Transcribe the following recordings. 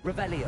Revelio.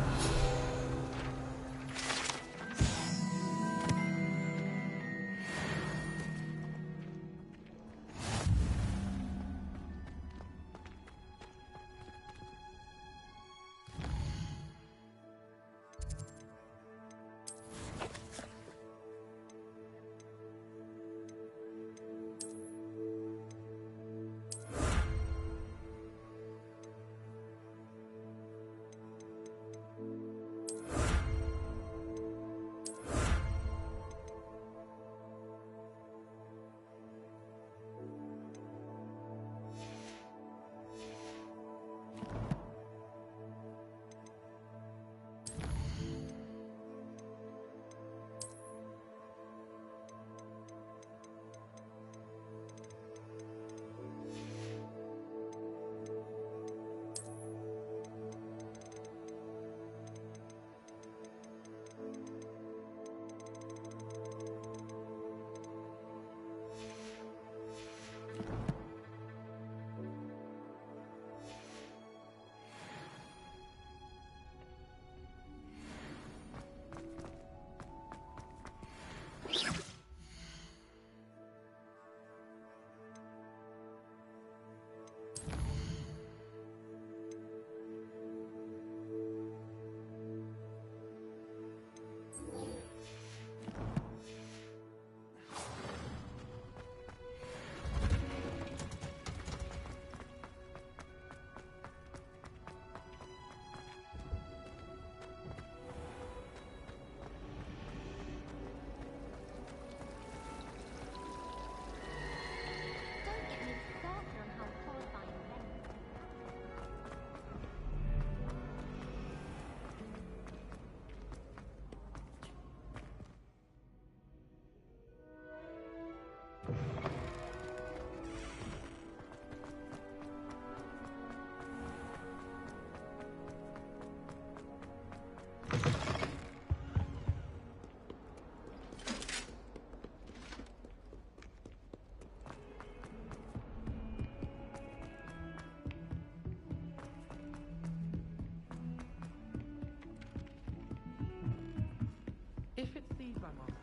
If it's these, my master.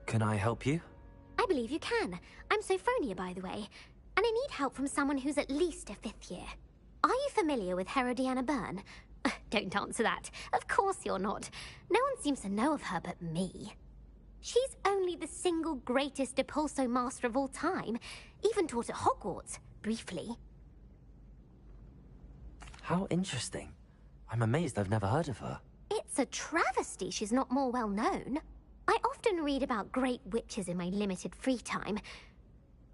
Can I help you? I believe you can. I'm Sophronia, by the way, and I need help from someone who's at least a 5th year. Are you familiar with Herodiana Byrne? Don't answer that. Of course you're not. No one seems to know of her but me. She's only the single greatest Depulso master of all time, even taught at Hogwarts, briefly. How interesting. I'm amazed I've never heard of her. It's a travesty she's not more well known. I often read about great witches in my limited free time.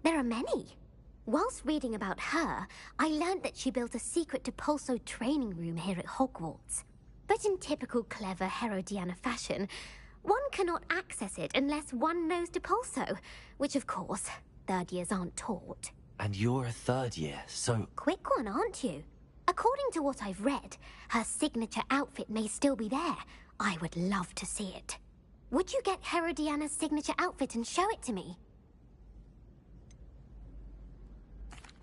There are many. Whilst reading about her, I learned that she built a secret Depulso training room here at Hogwarts. But in typical clever Herodiana fashion, one cannot access it unless one knows Depulso, which of course, 3rd years aren't taught. And you're a 3rd year, so... Quick one, aren't you? According to what I've read, her signature outfit may still be there. I would love to see it. Would you get Herodiana's signature outfit and show it to me?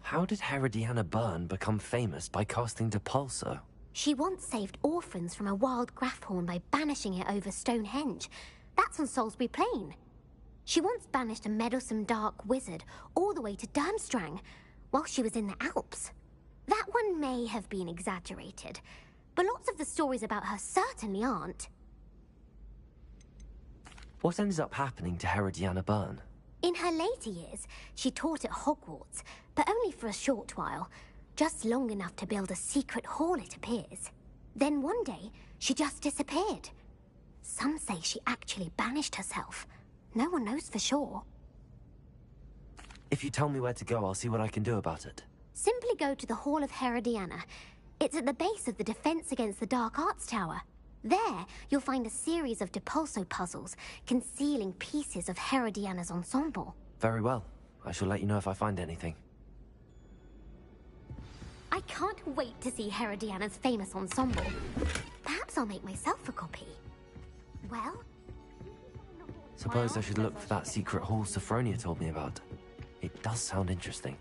How did Herodiana Byrne become famous by casting Depulso? She once saved orphans from a wild Graffhorn by banishing it over Stonehenge. That's on Salisbury Plain. She once banished a meddlesome dark wizard all the way to Durmstrang while she was in the Alps. That one may have been exaggerated, but lots of the stories about her certainly aren't. What ended up happening to Herodiana Byrne? In her later years, she taught at Hogwarts, but only for a short while. Just long enough to build a secret hall, it appears. Then one day, she just disappeared. Some say she actually banished herself. No one knows for sure. If you tell me where to go, I'll see what I can do about it. Simply go to the Hall of Herodiana. It's at the base of the Defense Against the Dark Arts Tower. There, you'll find a series of Depulso puzzles concealing pieces of Herodiana's ensemble. Very well. I shall let you know if I find anything. I can't wait to see Herodiana's famous ensemble. Perhaps I'll make myself a copy. Well? Suppose I should look for that secret hall Sophronia told me about. It does sound interesting.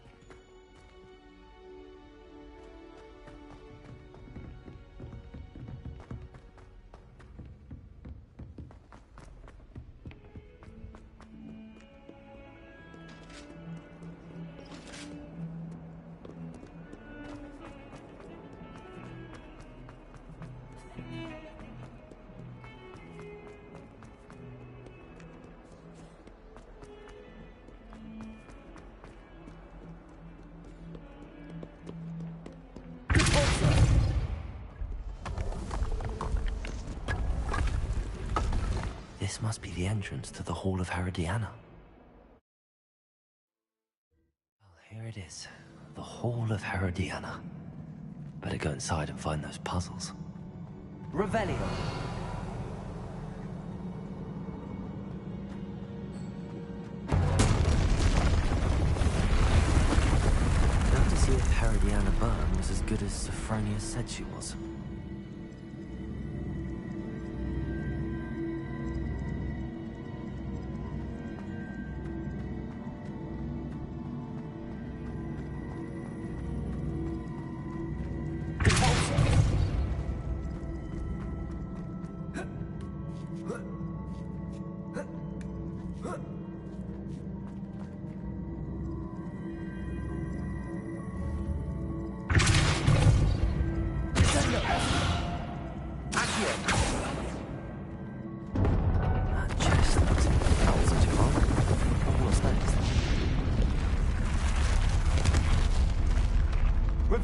This must be the entrance to the Hall of Herodiana. Well, here it is. The Hall of Herodiana. Better go inside and find those puzzles. Revelio! Now to see if Herodiana Byrne was as good as Sophronia said she was.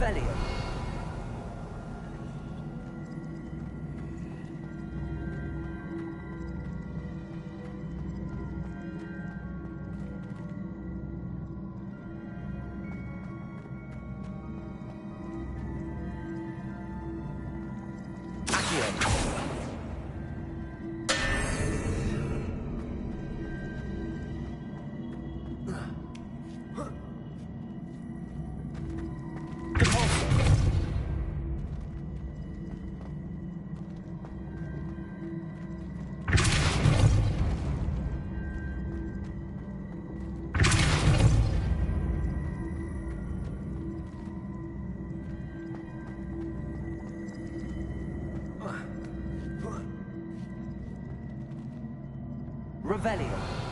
Revelio. Revelio.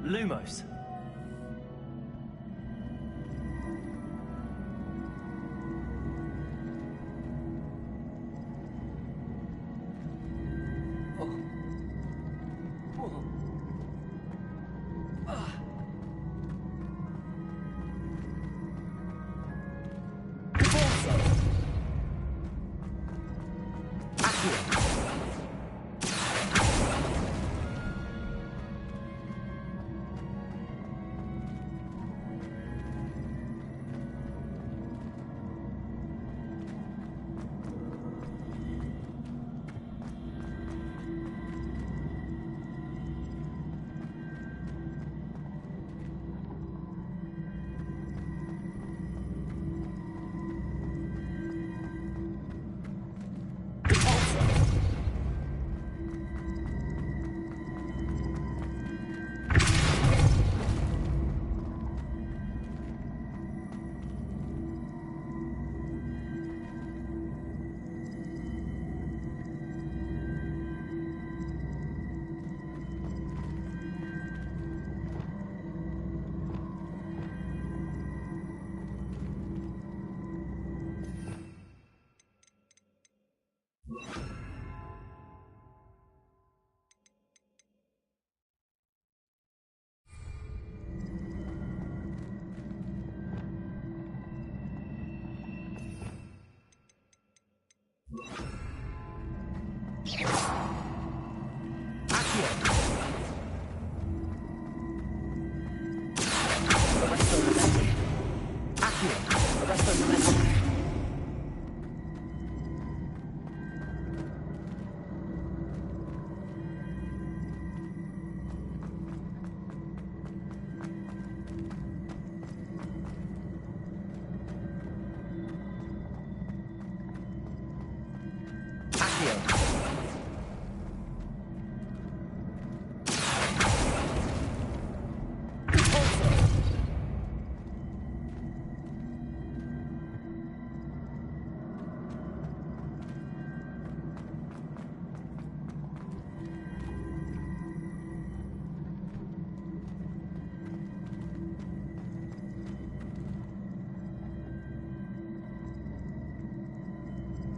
Lumos.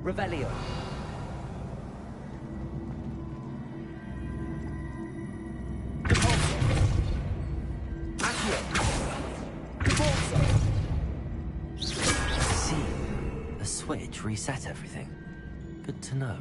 Revelio. See, the switch reset everything. Good to know.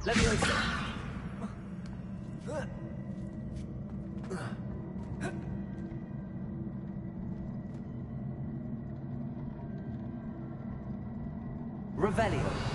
Leviosa! Revelio!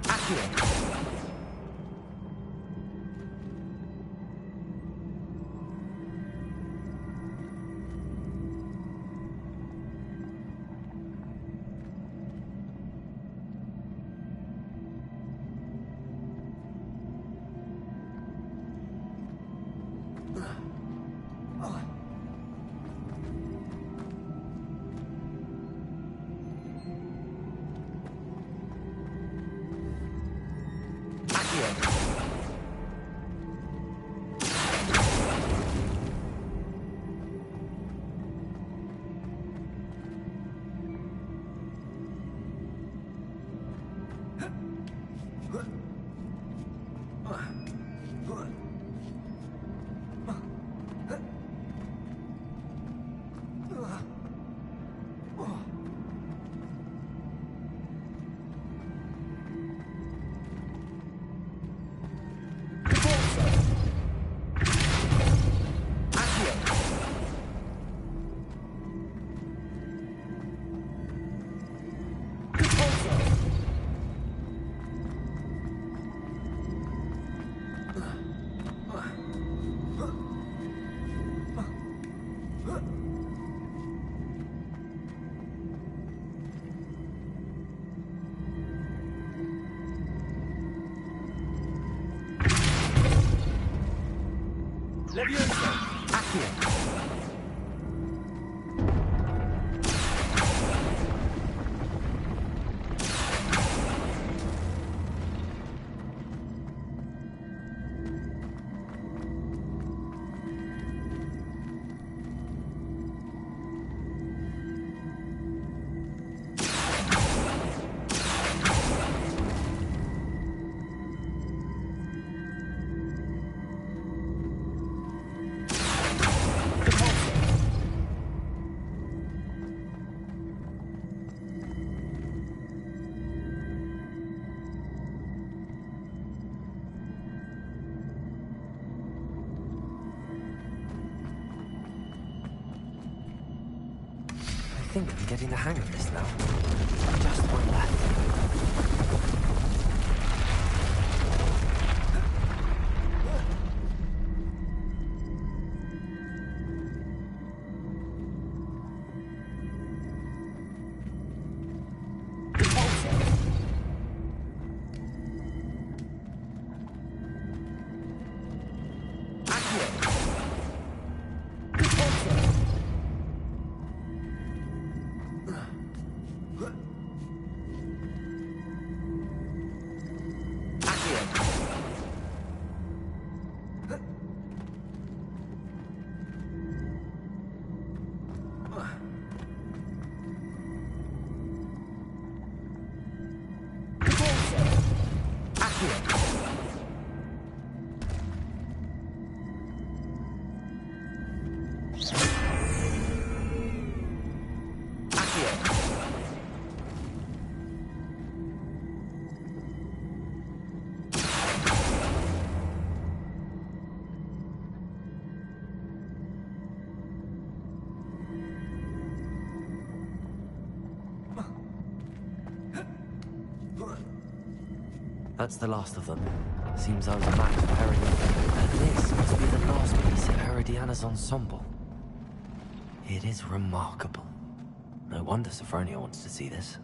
Accio! Leviosa! Accio! I think I'm getting the hang of this now. Just one left. That's the last of them. Seems I was a match for Herodiana. And this must be the last piece of Herodiana's ensemble. It is remarkable. No wonder Sophronia wants to see this.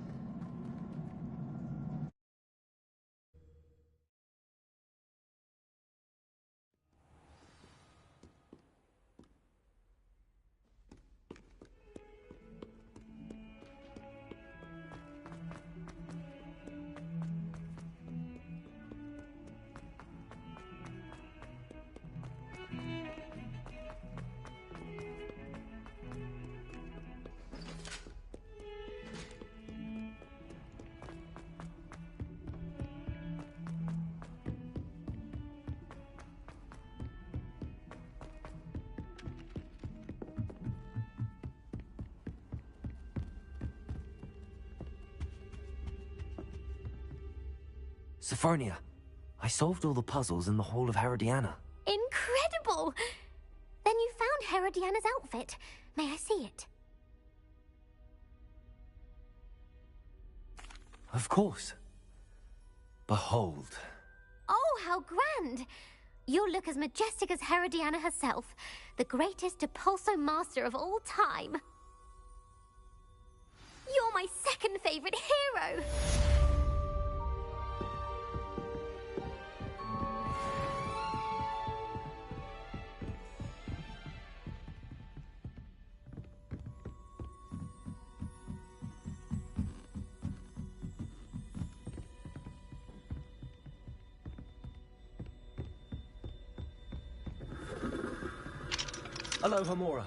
Sophronia, I solved all the puzzles in the Hall of Herodiana. Incredible! Then you found Herodiana's outfit. May I see it? Of course. Behold. Oh, how grand! You'll look as majestic as Herodiana herself, the greatest Depulso master of all time. You're my second favorite hero! Aloha Mora.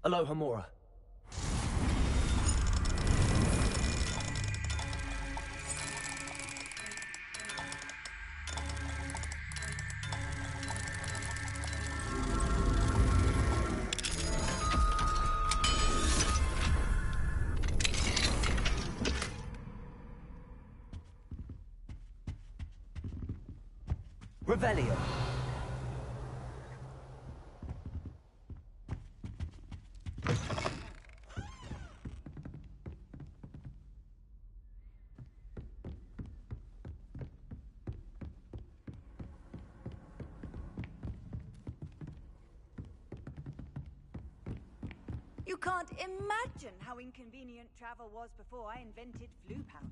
Aloha Mora. Revelio. You can't imagine how inconvenient travel was before I invented flu powder.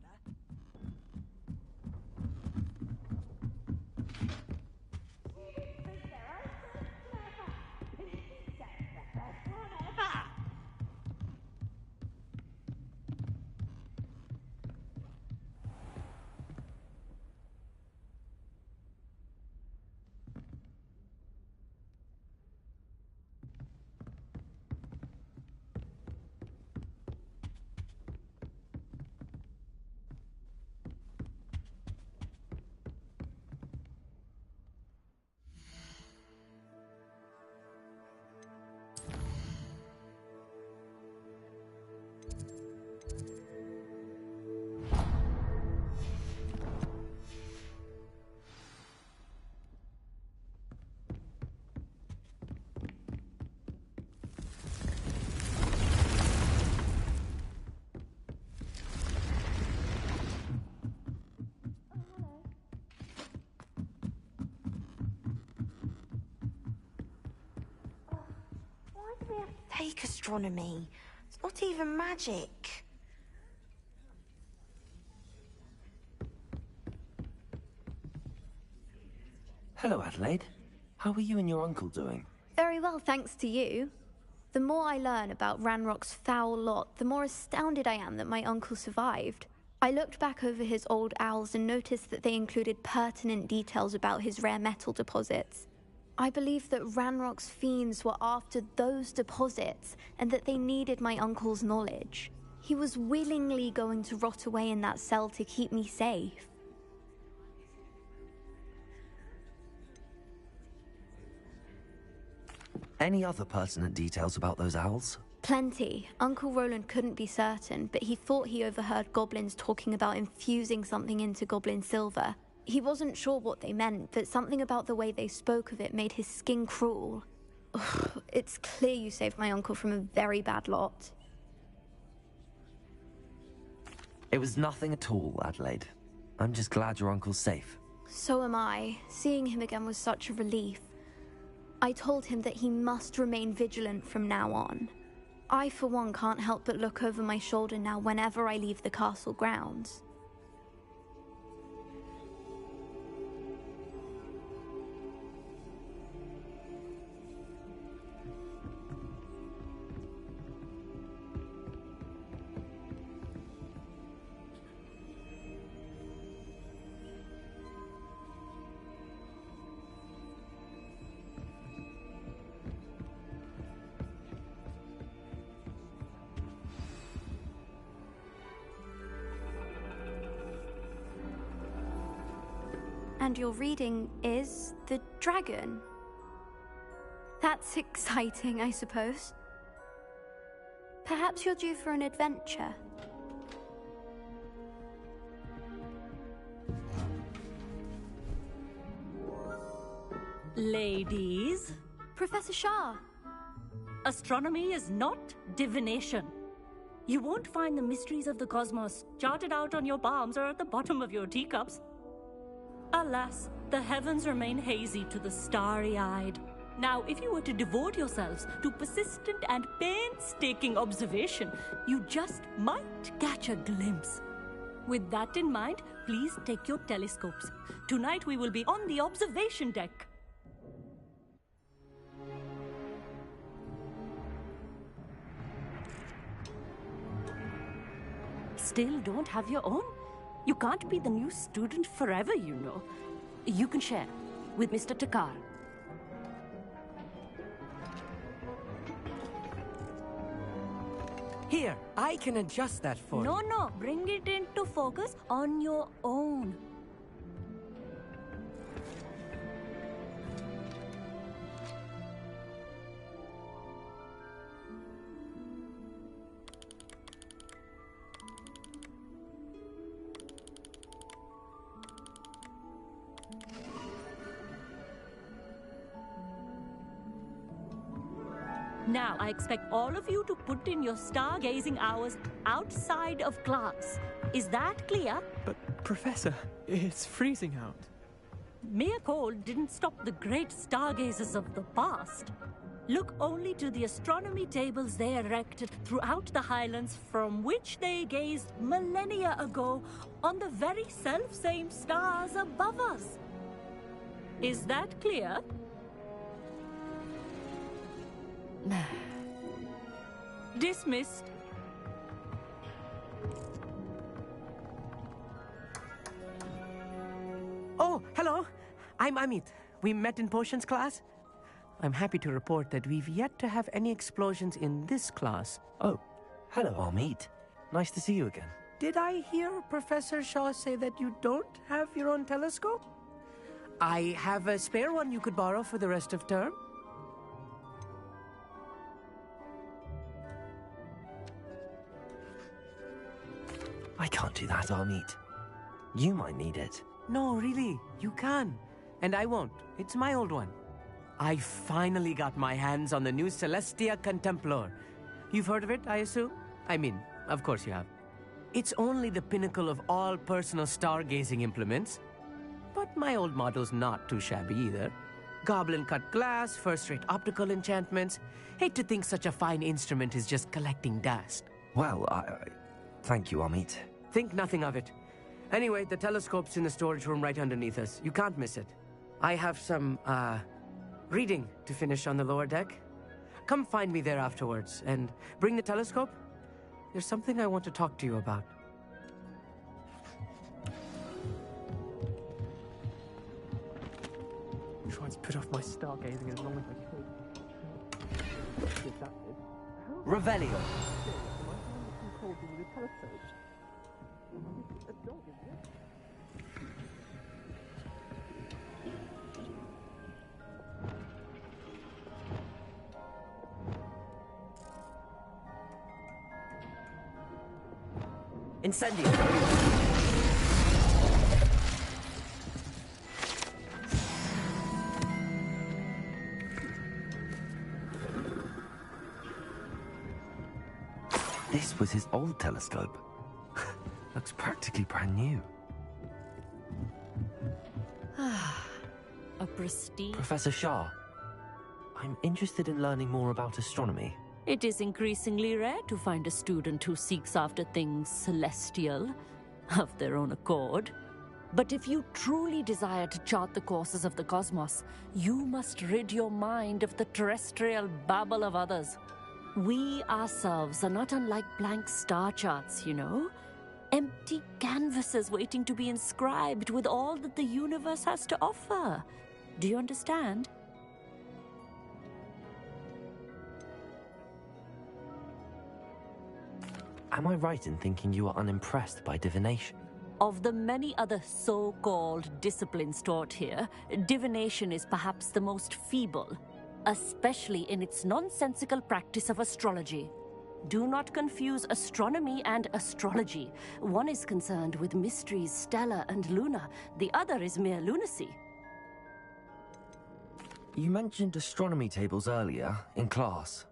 Take astronomy. It's not even magic. Hello, Adelaide. How are you and your uncle doing? Very well, thanks to you. The more I learn about Ranrock's foul lot, the more astounded I am that my uncle survived. I looked back over his old owls and noticed that they included pertinent details about his rare metal deposits. I believe that Ranrock's fiends were after those deposits and that they needed my uncle's knowledge. He was willingly going to rot away in that cell to keep me safe. Any other pertinent details about those owls? Plenty. Uncle Roland couldn't be certain, but he thought he overheard goblins talking about infusing something into goblin silver. He wasn't sure what they meant, but something about the way they spoke of it made his skin crawl. Ugh, it's clear you saved my uncle from a very bad lot. It was nothing at all, Adelaide. I'm just glad your uncle's safe. So am I. Seeing him again was such a relief. I told him that he must remain vigilant from now on. I, for one, can't help but look over my shoulder now whenever I leave the castle grounds. And your reading is The Dragon. That's exciting, I suppose. Perhaps you're due for an adventure. Ladies, Professor Shah. astronomy is not divination. You won't find the mysteries of the cosmos charted out on your palms or at the bottom of your teacups. Alas, the heavens remain hazy to the starry-eyed. Now, if you were to devote yourselves to persistent and painstaking observation, you just might catch a glimpse. With that in mind, please take your telescopes. Tonight we will be on the observation deck. Still don't have your own? You can't be the new student forever, you know. You can share with Mr. Takar. Here, I can adjust that for you. No, bring it into focus on your own. Now, I expect all of you to put in your stargazing hours outside of class. Is that clear? But, Professor, it's freezing out. Mere cold didn't stop the great stargazers of the past. Look only to the astronomy tables they erected throughout the highlands from which they gazed millennia ago on the very self-same stars above us. Is that clear? Dismissed. Oh, hello. I'm Amit. We met in potions class. I'm happy to report that we've yet to have any explosions in this class. Oh, hello, Amit. Nice to see you again. Did I hear Professor Shaw say that you don't have your own telescope? I have a spare one you could borrow for the rest of term. I can't do that, Amit. You might need it. No, really, you can. And I won't. It's my old one. I finally got my hands on the new Celestia Contemplar. You've heard of it, I assume? I mean, of course you have. It's only the pinnacle of all personal stargazing implements. But my old model's not too shabby either. Goblin-cut glass, first-rate optical enchantments. Hate to think such a fine instrument is just collecting dust. Well, thank you, Amit. Think nothing of it. Anyway, the telescope's in the storage room right underneath us. You can't miss it. I have some, reading to finish on the lower deck. Come find me there afterwards, and bring the telescope. There's something I want to talk to you about. Tried to put off my stargazing as long as I could. Revelio. Incendio. This was his old telescope. Looks practically brand new. A prestige. Professor Shah, I'm interested in learning more about astronomy. It is increasingly rare to find a student who seeks after things celestial of their own accord. But if you truly desire to chart the courses of the cosmos, you must rid your mind of the terrestrial babble of others. We ourselves are not unlike blank star charts, you know. Empty canvases waiting to be inscribed with all that the universe has to offer. Do you understand? Am I right in thinking you are unimpressed by divination? Of the many other so-called disciplines taught here, divination is perhaps the most feeble, especially in its nonsensical practice of astrology. Do not confuse astronomy and astrology. One is concerned with mysteries stellar and lunar, the other is mere lunacy. You mentioned astronomy tables earlier, in class.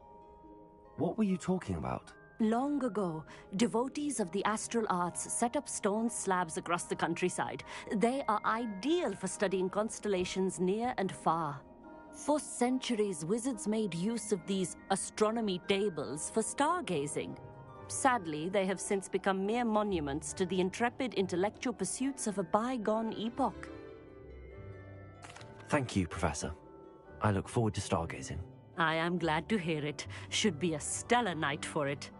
What were you talking about? Long ago, devotees of the astral arts set up stone slabs across the countryside. They are ideal for studying constellations near and far. For centuries, wizards made use of these astronomy tables for stargazing. Sadly, they have since become mere monuments to the intrepid intellectual pursuits of a bygone epoch. Thank you, Professor. I look forward to stargazing. I am glad to hear it. Should be a stellar night for it.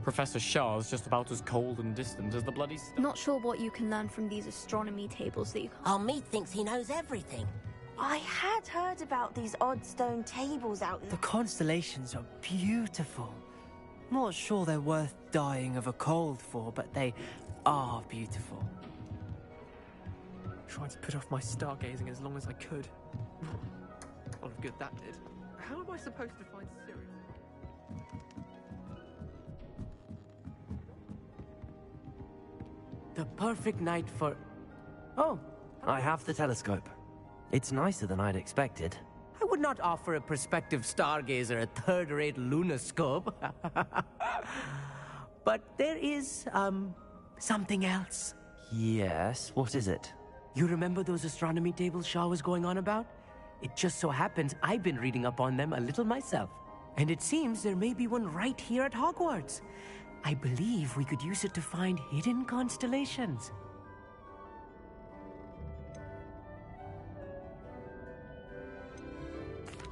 Professor Shah's just about as cold and distant as the bloody star. Not sure what you can learn from these astronomy tables that you can't. Amit thinks he knows everything. I had heard about these odd stone tables out in The constellations are beautiful. Not sure they're worth dying of a cold for, but they are beautiful. Trying to put off my stargazing as long as I could. A lot of good that did. How am I supposed to find Sirius? The perfect night for... Oh, I have the telescope. It's nicer than I'd expected. I would not offer a prospective stargazer a third-rate lunoscope. But there is, something else. Yes, what is it? You remember those astronomy tables Shah was going on about? It just so happens I've been reading up on them a little myself. And it seems there may be one right here at Hogwarts. I believe we could use it to find hidden constellations.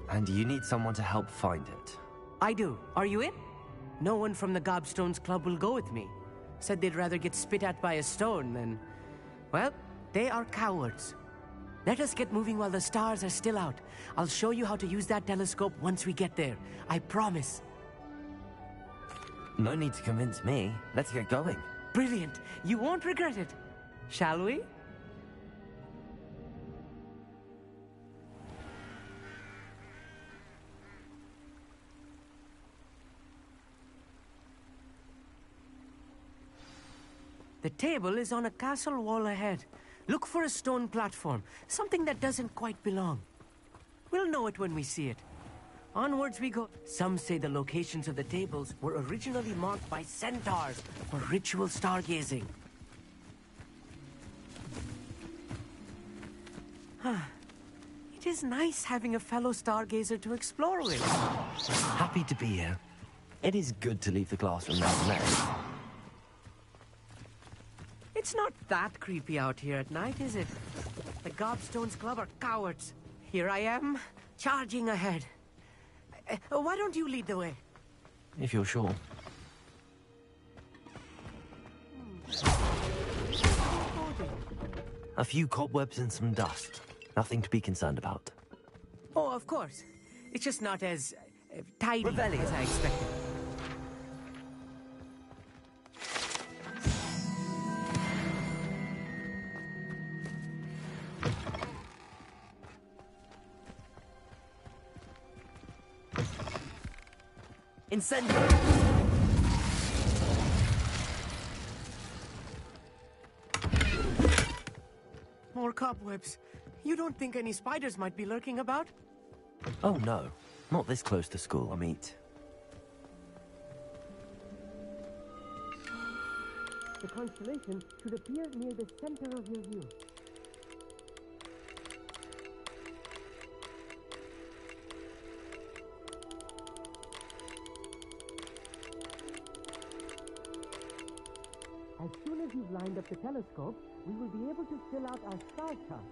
And you need someone to help find it. I do. Are you in? No one from the Gobstones Club will go with me. Said they'd rather get spit at by a stone than... Well, they are cowards. Let us get moving while the stars are still out. I'll show you how to use that telescope once we get there. I promise. No need to convince me. Let's get going. Brilliant. You won't regret it. Shall we? The table is on a castle wall ahead. Look for a stone platform, something that doesn't quite belong. We'll know it when we see it. Onwards we go. Some say the locations of the tables were originally marked by centaurs for ritual stargazing. It is nice having a fellow stargazer to explore with. Happy to be here. It is good to leave the classroom nonetheless. It's not that creepy out here at night, is it? The Gobstones Club are cowards. Here I am, charging ahead. Why don't you lead the way? If you're sure. A few cobwebs and some dust. Nothing to be concerned about. Oh, of course. It's just not as tidy as I expected. Incendio! More cobwebs. You don't think any spiders might be lurking about? Oh no, not this close to school, Amit. The constellation should appear near the center of your view. As soon as you've lined up the telescope, we will be able to fill out our star chart.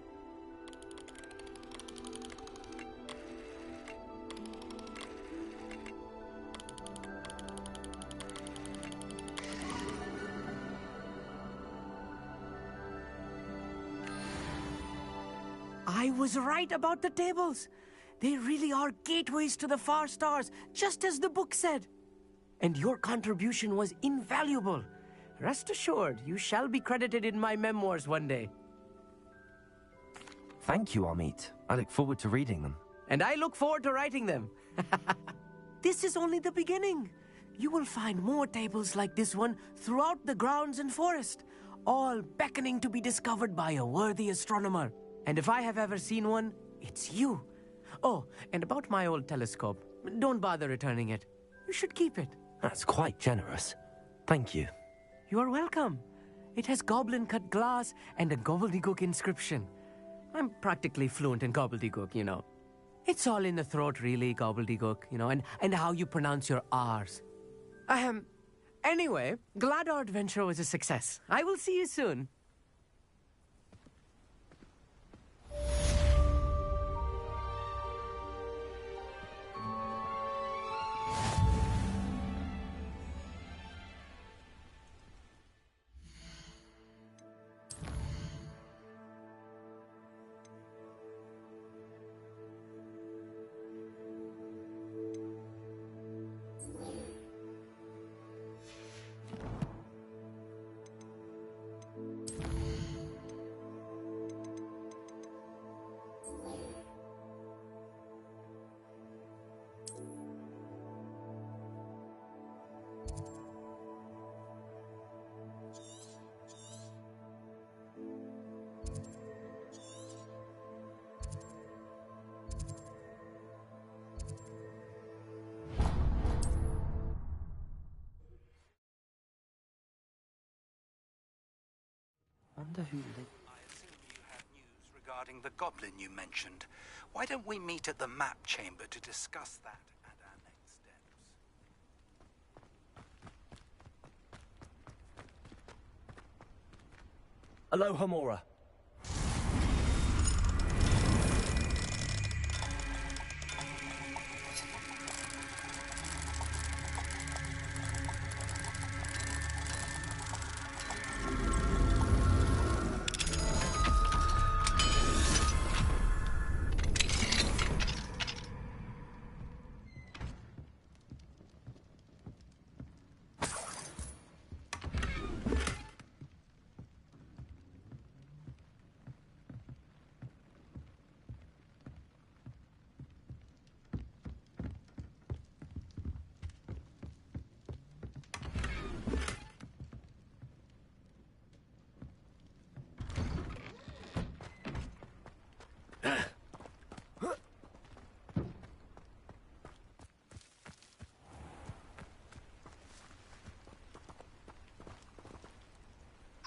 I was right about the tables. They really are gateways to the far stars, just as the book said. And your contribution was invaluable. Rest assured, you shall be credited in my memoirs one day. Thank you, Amit. I look forward to reading them. And I look forward to writing them. This is only the beginning. you will find more tables like this one throughout the grounds and forest, all beckoning to be discovered by a worthy astronomer. And if I have ever seen one, it's you. Oh, and about my old telescope, don't bother returning it. You should keep it. That's quite generous. Thank you. You are welcome. It has goblin-cut glass and a gobbledygook inscription. I'm practically fluent in gobbledygook, you know. It's all in the throat, really, gobbledygook, you know, and how you pronounce your R's. Anyway, glad our adventure was a success. I will see you soon. Wonder who lived. I assume you have news regarding the goblin you mentioned. Why don't we meet at the map chamber to discuss that and our next steps? Aloha, Mora.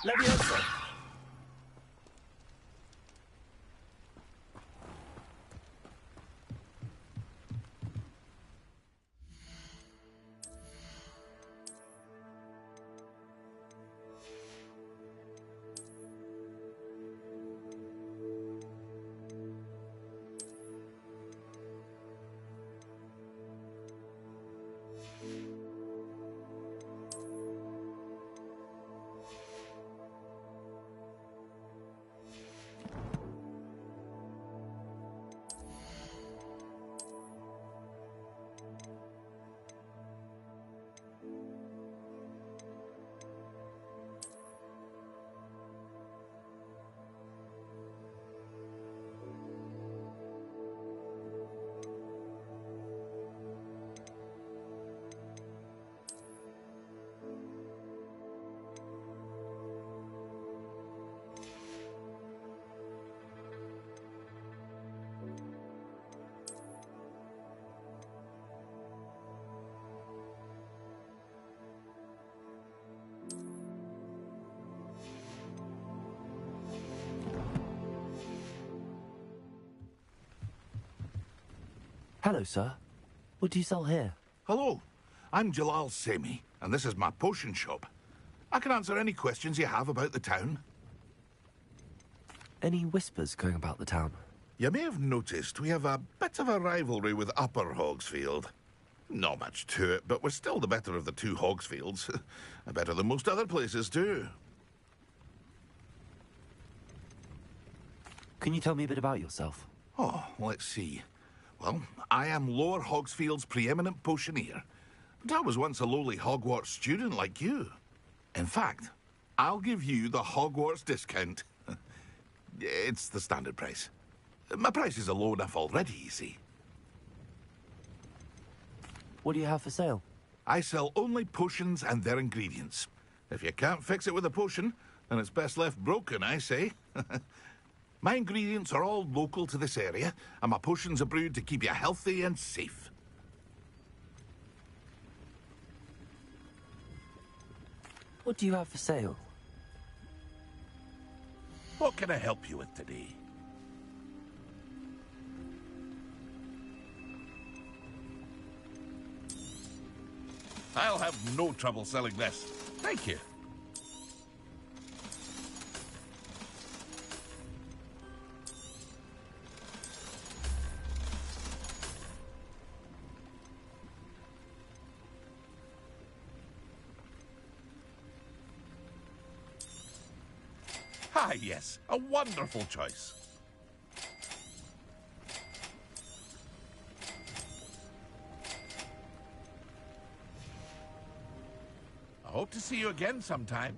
Leviosa. Hello, sir. What do you sell here? Hello, I'm Jalal Semi, and this is my potion shop. I can answer any questions you have about the town. Any whispers going about the town? You may have noticed we have a bit of a rivalry with Upper Hogsfield. Not much to it, but we're still the better of the two Hogsfields. Better than most other places, too. Can you tell me a bit about yourself? Oh, let's see. Well, I am Lower Hogsfield's preeminent potioneer. But I was once a lowly Hogwarts student like you. In fact, I'll give you the Hogwarts discount. It's the standard price. My prices are low enough already, you see. What do you have for sale? I sell only potions and their ingredients. If you can't fix it with a potion, then it's best left broken, I say. My ingredients are all local to this area, and my potions are brewed to keep you healthy and safe. What do you have for sale? What can I help you with today? I'll have no trouble selling this. Thank you. Ah, yes. A wonderful choice. I hope to see you again sometime.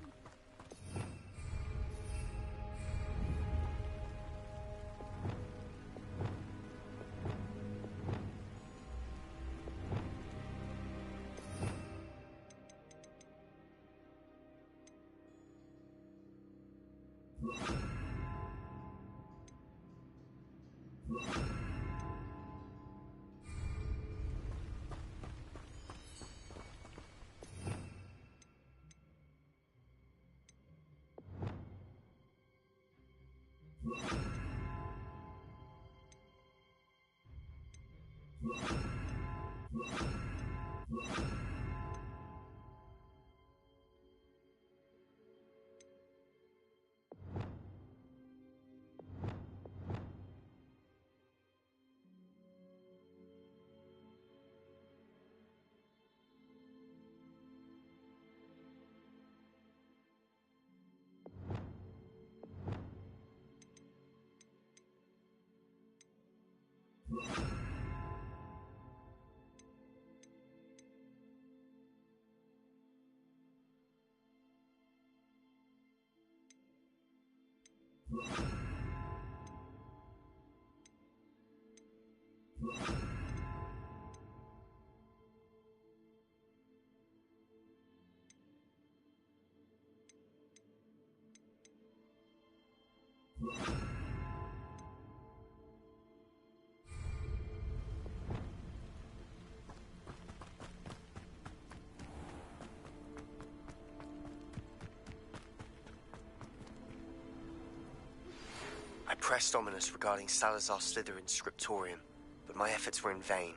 I pressed Ominous regarding Salazar Slytherin's scriptorium, but my efforts were in vain.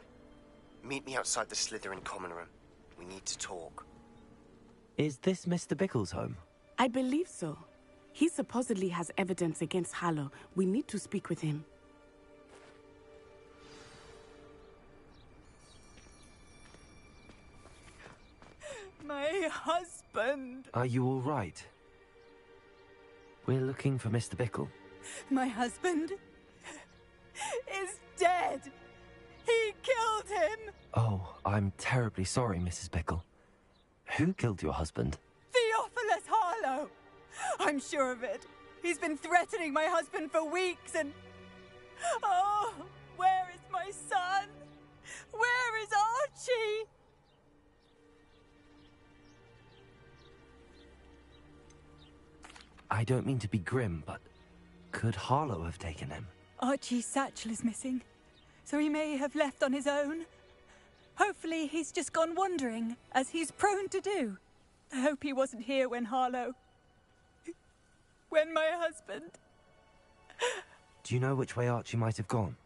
Meet me outside the Slytherin common room. We need to talk. Is this Mr. Bickle's home? I believe so. He supposedly has evidence against Harlow. We need to speak with him. My husband! Are you all right? We're looking for Mr. Bickle. My husband is dead! He killed him! Oh, I'm terribly sorry, Mrs. Bickle. Who killed your husband? Theophilus Harlow! I'm sure of it. He's been threatening my husband for weeks and... Oh, where is my son? Where is Archie? I don't mean to be grim, but could Harlow have taken him? Archie's satchel is missing, so he may have left on his own. Hopefully he's just gone wandering, as he's prone to do. I hope he wasn't here when when my husband... Do you know which way Archie might have gone?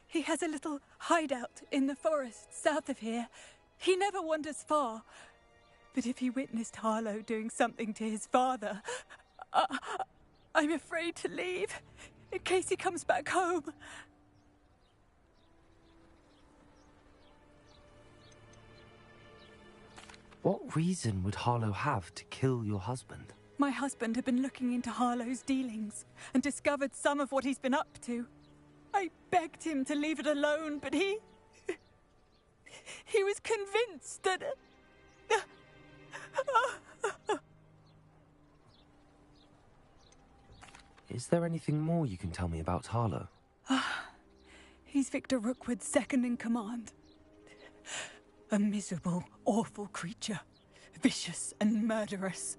He has a little hideout in the forest south of here. He never wanders far. But if he witnessed Harlow doing something to his father, I'm afraid to leave, in case he comes back home. What reason would Harlow have to kill your husband? My husband had been looking into Harlow's dealings and discovered some of what he's been up to. I begged him to leave it alone, but he was convinced that... Is there anything more you can tell me about Harlow? He's Victor Rookwood's second in command. A miserable, awful creature. Vicious and murderous.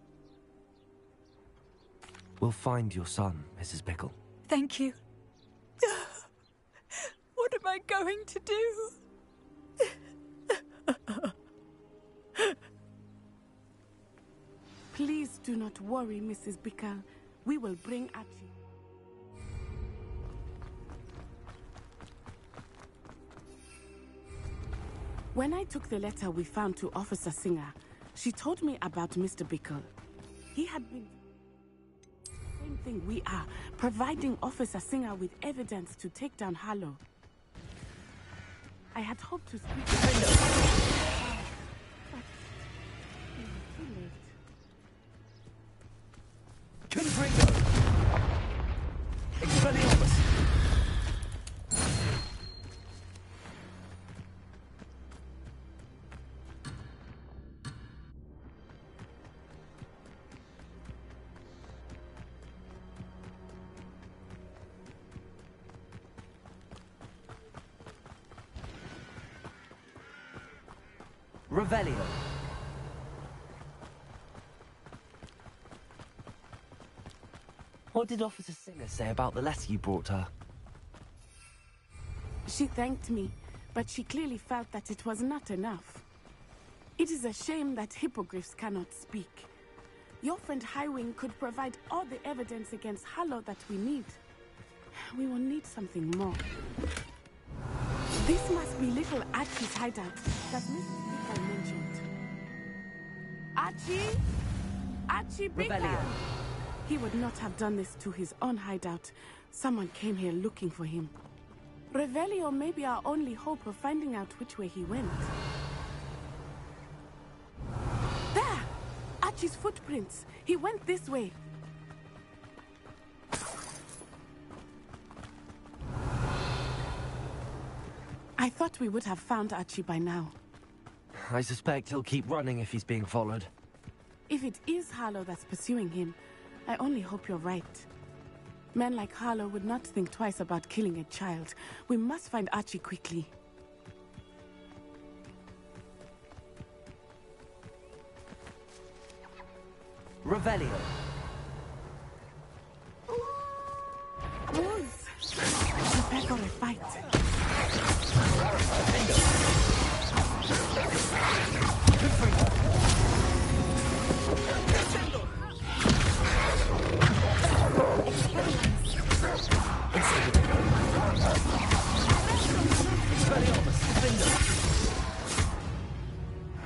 We'll find your son, Mrs. Pickle. Thank you. What am I going to do? Please do not worry, Mrs. Bickle. We will bring Archie. When I took the letter we found to Officer Singer, she told me about Mr. Bickle. He had been the same thing we are, providing Officer Singer with evidence to take down Harlow. I had hoped to speak to him, but it was too late. Confringo! Expelliarmus! Revelio. What did Officer Singer say about the letter you brought her? She thanked me, but she clearly felt that it was not enough. It is a shame that hippogriffs cannot speak. Your friend Highwing could provide all the evidence against Harlow that we need. We will need something more. This must be little Archie's hideout that Mrs. Bickle mentioned. Archie? Archie Bickle! He would not have done this to his own hideout. Someone came here looking for him. Revelio may be our only hope of finding out which way he went. There! Archie's footprints. He went this way. I thought we would have found Archie by now. I suspect he'll keep running if he's being followed. If it is Harlow that's pursuing him, I only hope you're right. Men like Harlow would not think twice about killing a child. We must find Archie quickly. Revelio. Wolves! Prepare for a fight.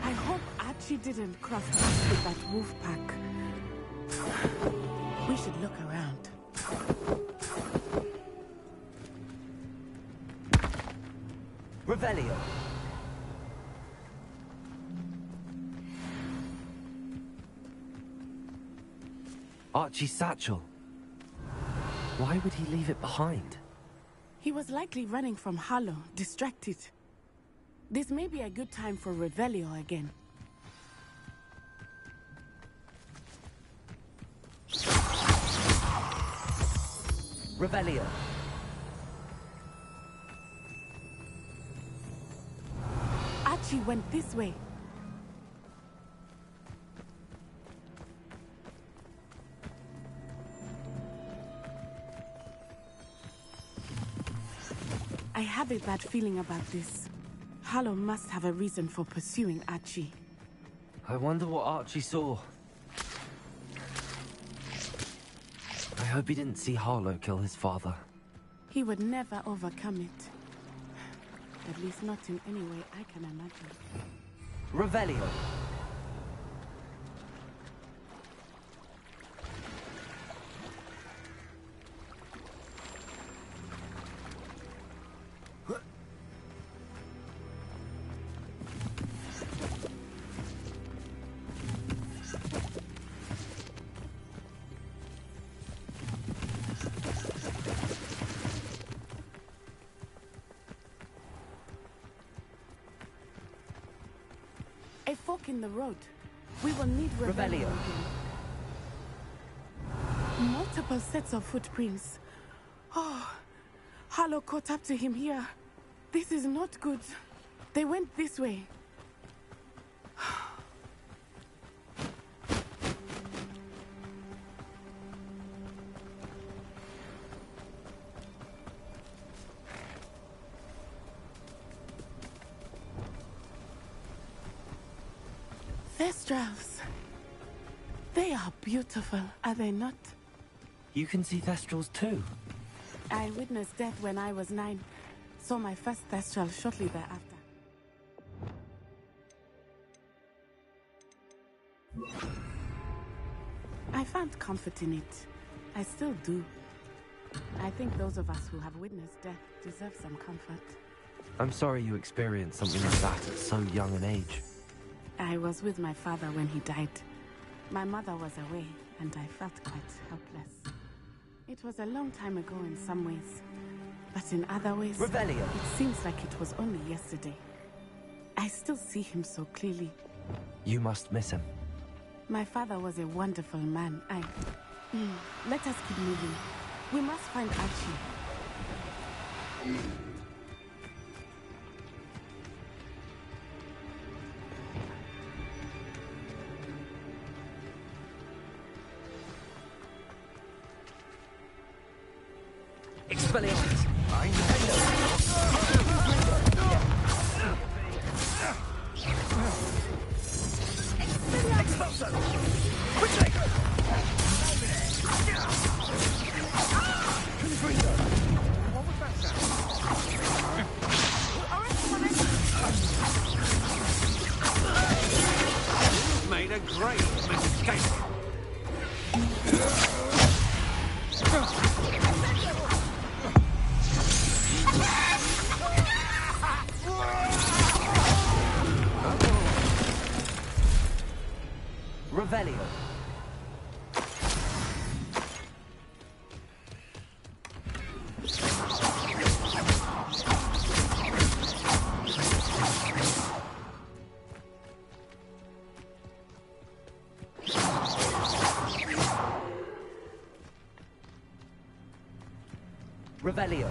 I hope Archie didn't cross paths with that wolf pack. We should look around. Revelio. Archie's satchel. Why would he leave it behind? He was likely running from Harlow, distracted. This may be a good time for Revelio again. Revelio. Archie went this way. I have a bad feeling about this. Harlow must have a reason for pursuing Archie. I wonder what Archie saw. I hope he didn't see Harlow kill his father. He would never overcome it. At least not in any way I can imagine. Revelio. A fork in the road. We will need Revelio again. Multiple sets of footprints. Oh, Harlow caught up to him here. This is not good. They went this way. Thestrals. They are beautiful, are they not? You can see Thestrals too. I witnessed death when I was 9. Saw my first Thestral shortly thereafter. I found comfort in it. I still do. I think those of us who have witnessed death deserve some comfort. I'm sorry you experienced something like that at so young an age. I was with my father when he died. My mother was away, and I felt quite helpless. It was a long time ago in some ways, but in other ways, Revelio. It seems like it was only yesterday. I still see him so clearly. You must miss him. My father was a wonderful man. Let us keep moving. We must find Archie. Expelliarmus! Expulso! Quickly! Gryffindor! What was that sound? You've made a great mistake. Revelio. Revelio.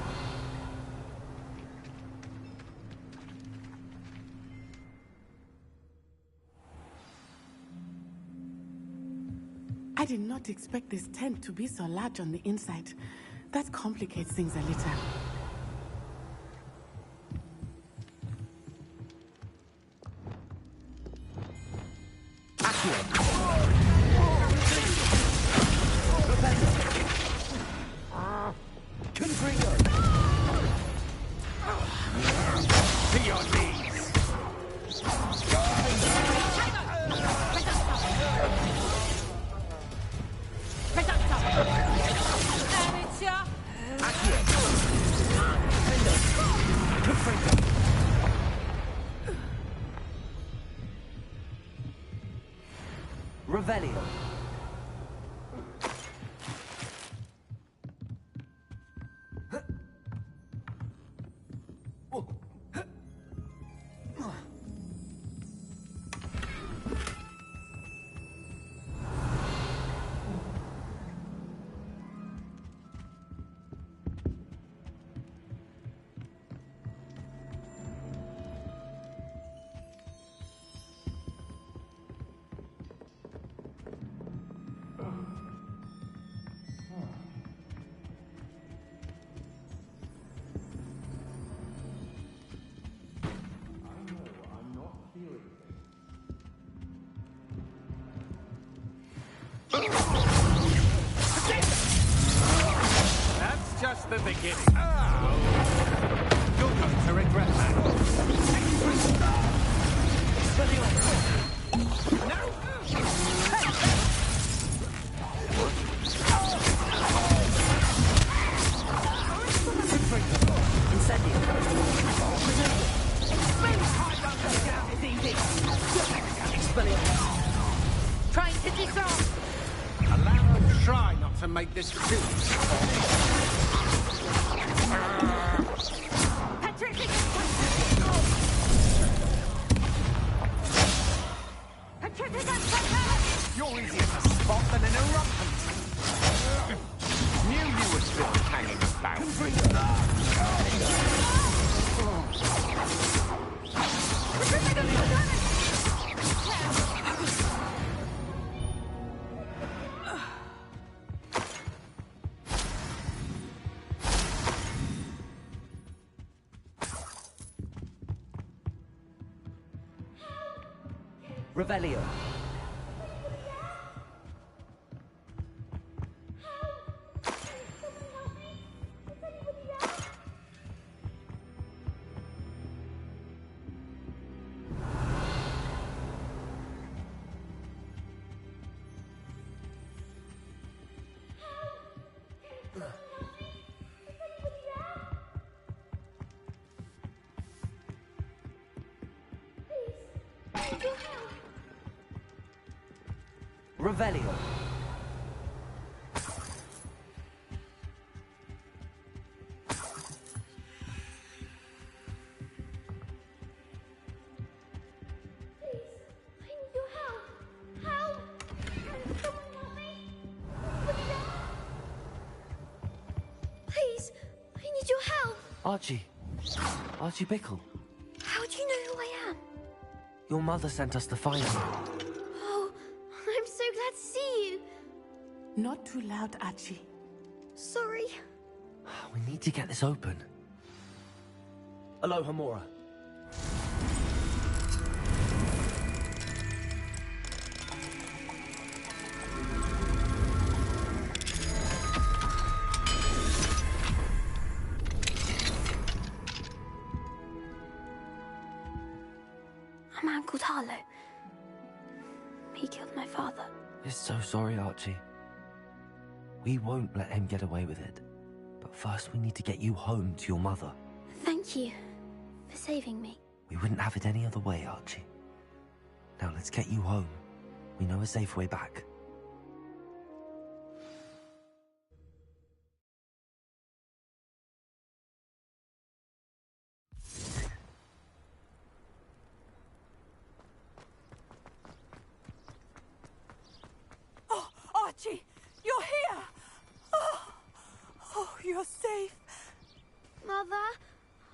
I did not expect this tent to be so large on the inside. That complicates things a little. To your knees. Revelio. That's just the beginning. You're going to regret that. Trying to disarm. Allow us to try not to make this too. You're easier to spot than an eruptant. Knew you were still hanging about. Revelio. Revelio. Please, I need your help. Archie. Archie Bickle. How do you know who I am? Your mother sent us to find you. Oh, I'm so glad to see you. Not too loud, Archie. Sorry. We need to get this open. Aloha, Mora. A man called Harlow. He killed my father. We're so sorry, Archie. We won't let him get away with it. But first we need to get you home to your mother. Thank you for saving me. We wouldn't have it any other way, Archie. Now let's get you home. We know a safe way back. Oh, Archie, you're here! Oh, you're safe. Mother?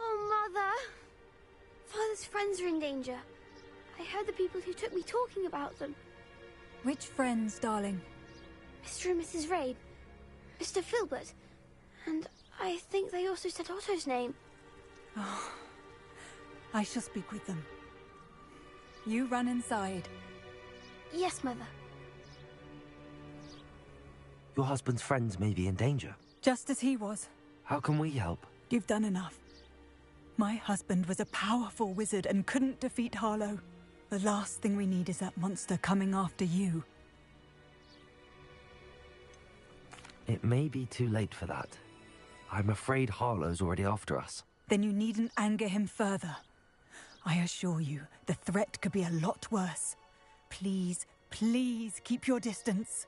Oh, Mother. Father's friends are in danger. I heard the people who took me talking about them. Which friends, darling? Mr. and Mrs. Rabe, Mr. Filbert, and I think they also said Otto's name. Oh, I shall speak with them. You run inside. Yes, Mother. Your husband's friends may be in danger. Just as he was. How can we help? You've done enough. My husband was a powerful wizard and couldn't defeat Harlow. The last thing we need is that monster coming after you. It may be too late for that. I'm afraid Harlow's already after us. Then you needn't anger him further. I assure you, the threat could be a lot worse. Please, please keep your distance.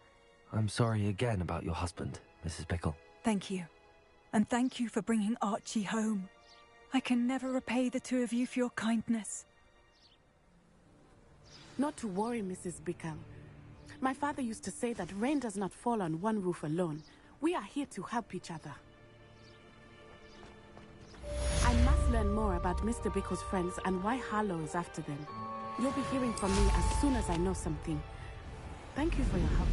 I'm sorry again about your husband, Mrs. Bickle. Thank you. And thank you for bringing Archie home. I can never repay the two of you for your kindness. Not to worry, Mrs. Bickle. My father used to say that rain does not fall on one roof alone. We are here to help each other. I must learn more about Mr. Bickle's friends and why Harlow is after them. You'll be hearing from me as soon as I know something. Thank you for your help.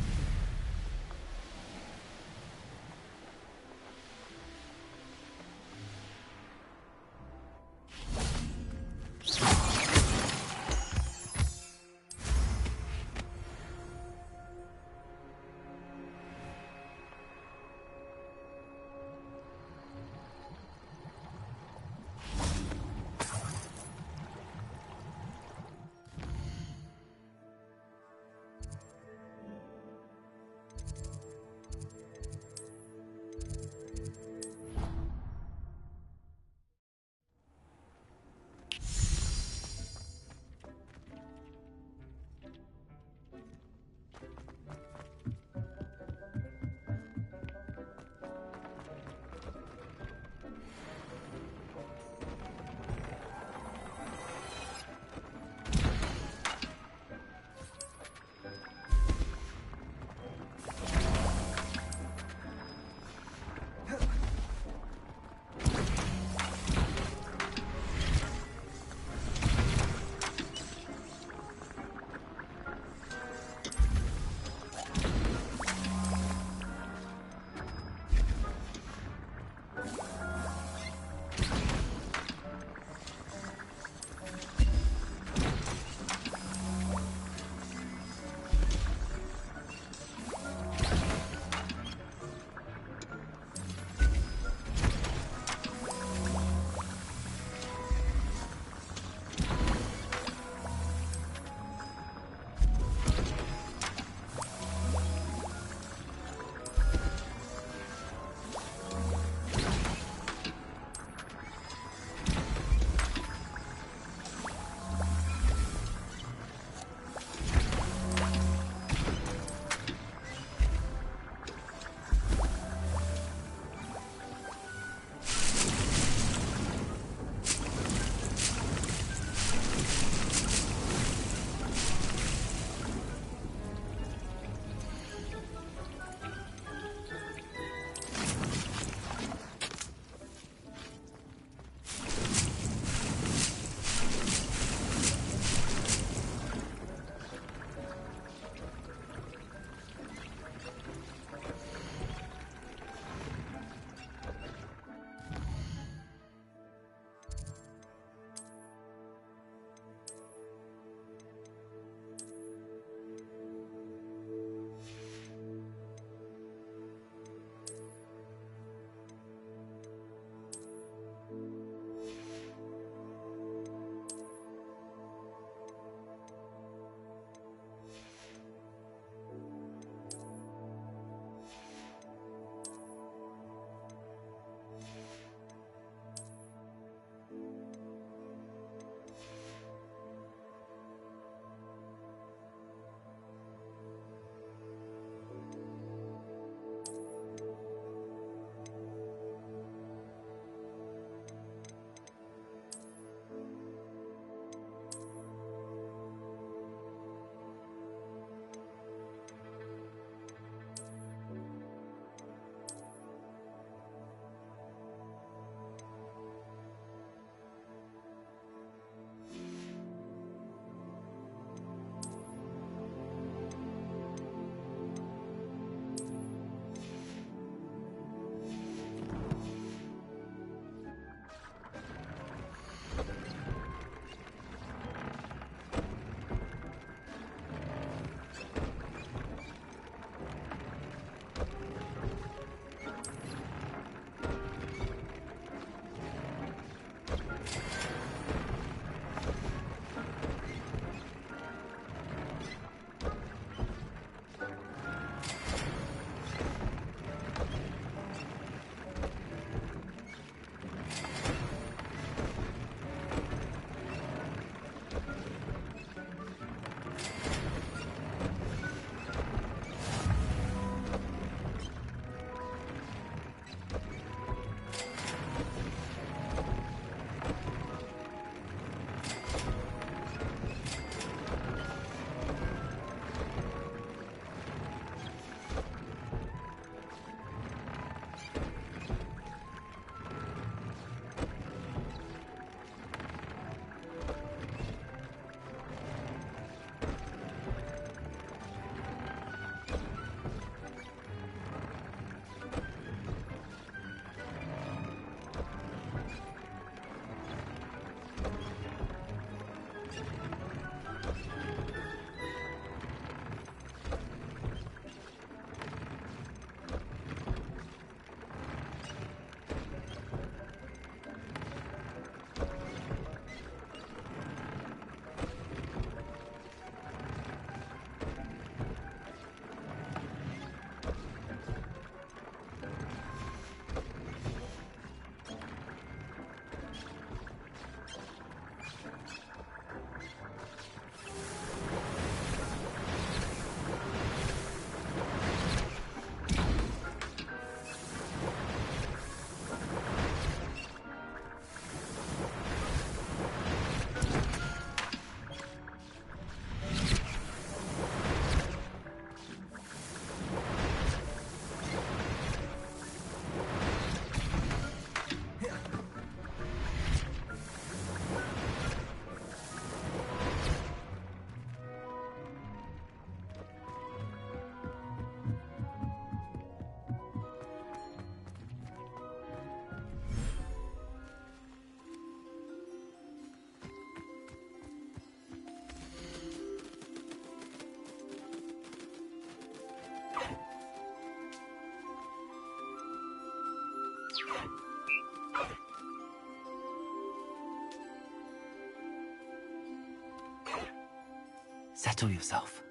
Settle yourself.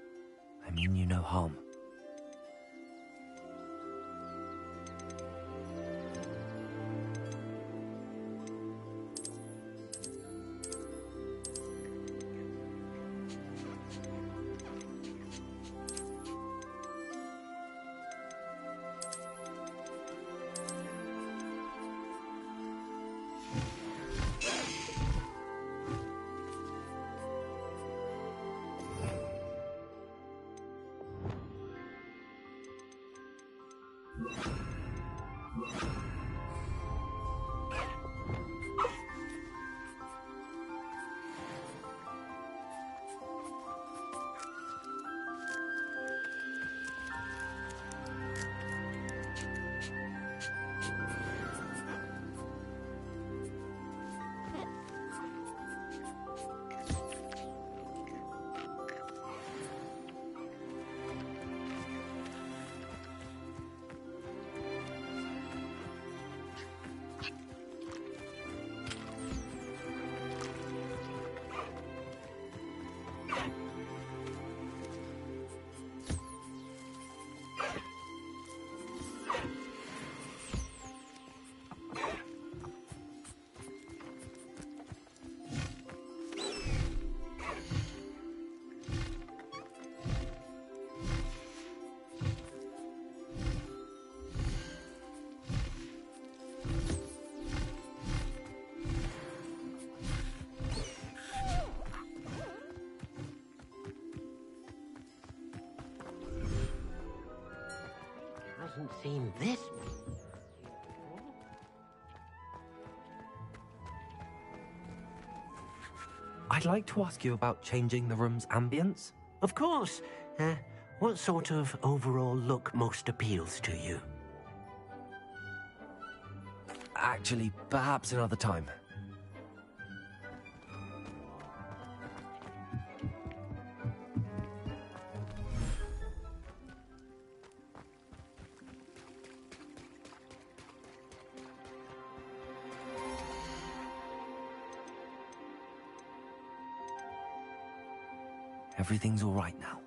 I mean you no harm. Hasn't seen this. I'd like to ask you about changing the room's ambience. Of course. What sort of overall look most appeals to you? Actually, perhaps another time. Everything's all right now.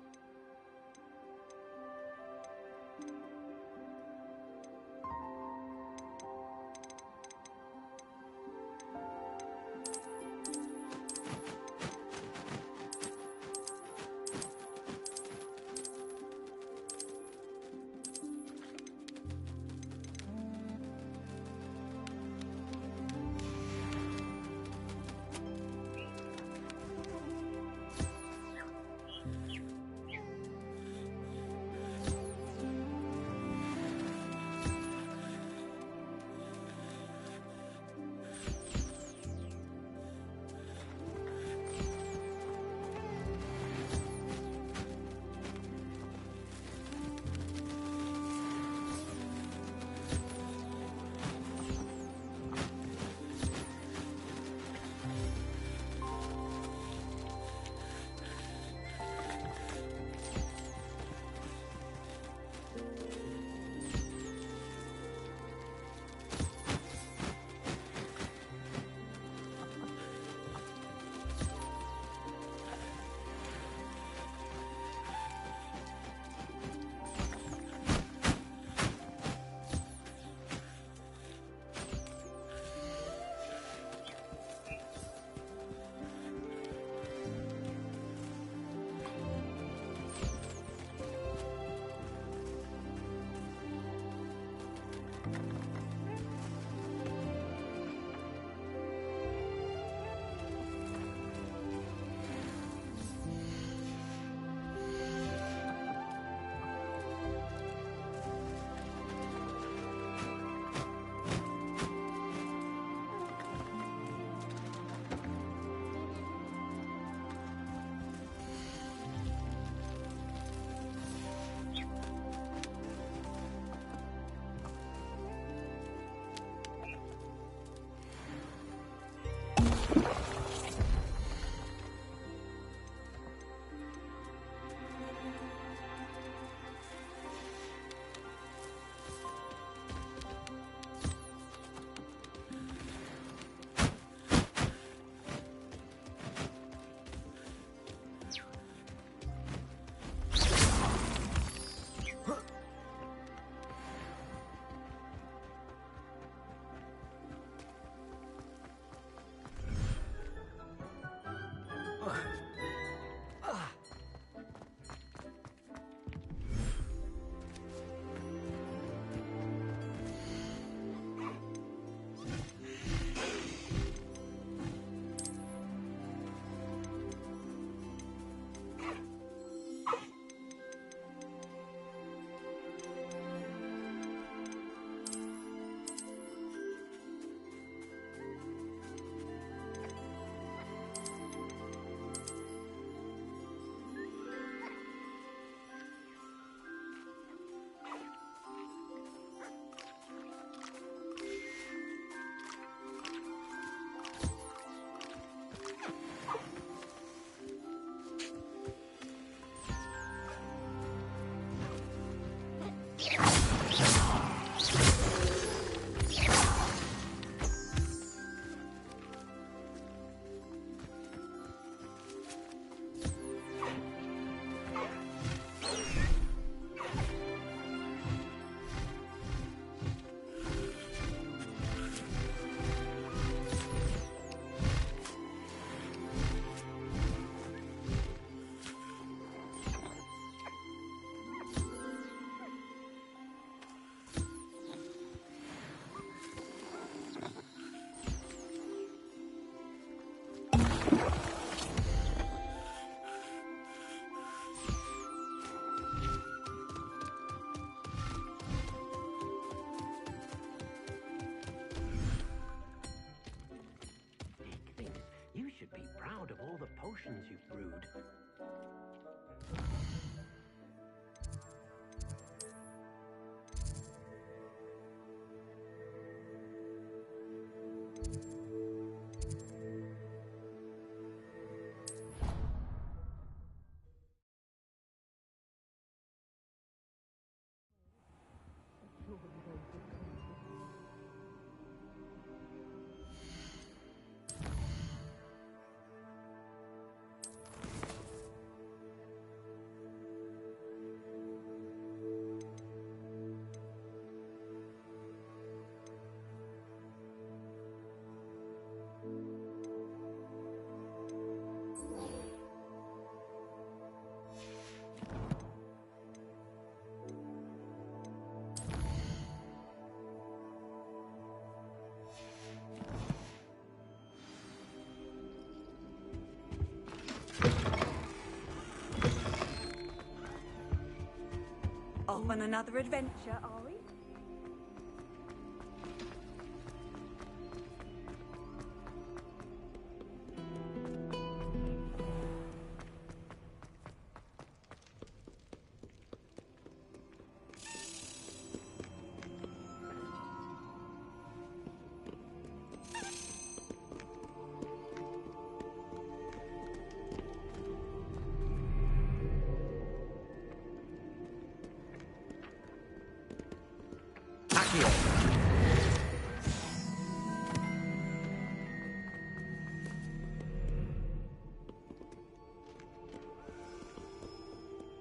You should be proud of all the potions you've brewed. Off on another adventure, are we?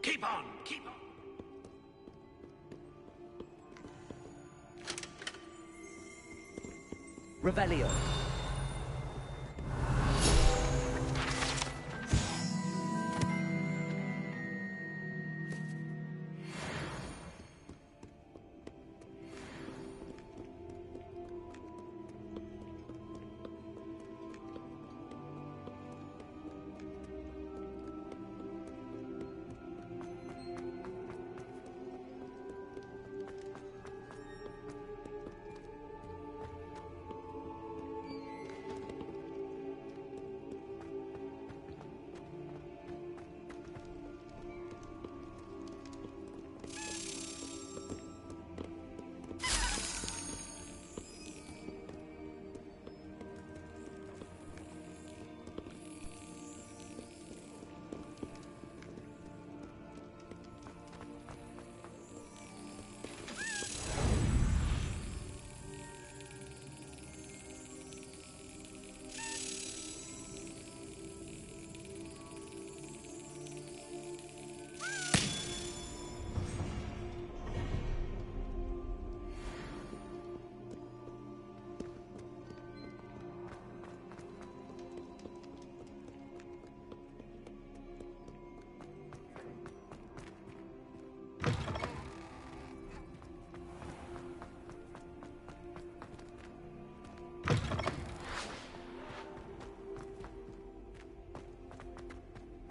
Keep on, keep on. Revelio.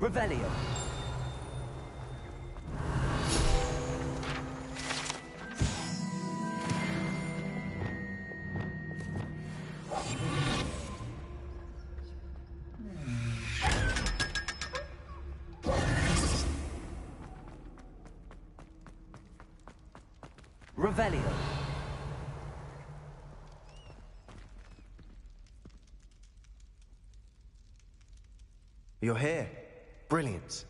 Revelio. Revelio. You're here. Brilliant.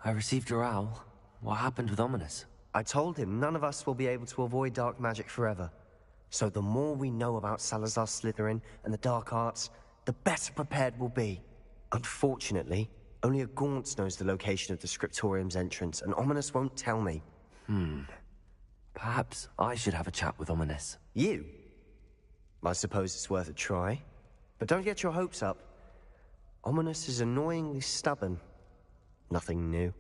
I received your owl. What happened with Ominous? I told him none of us will be able to avoid dark magic forever. So the more we know about Salazar Slytherin and the dark arts, the better prepared we'll be. Unfortunately, only a Gaunt knows the location of the Scriptorium's entrance, and Ominous won't tell me. Perhaps I should have a chat with Ominous. You? I suppose it's worth a try. But don't get your hopes up. Ominous is annoyingly stubborn. Nothing new.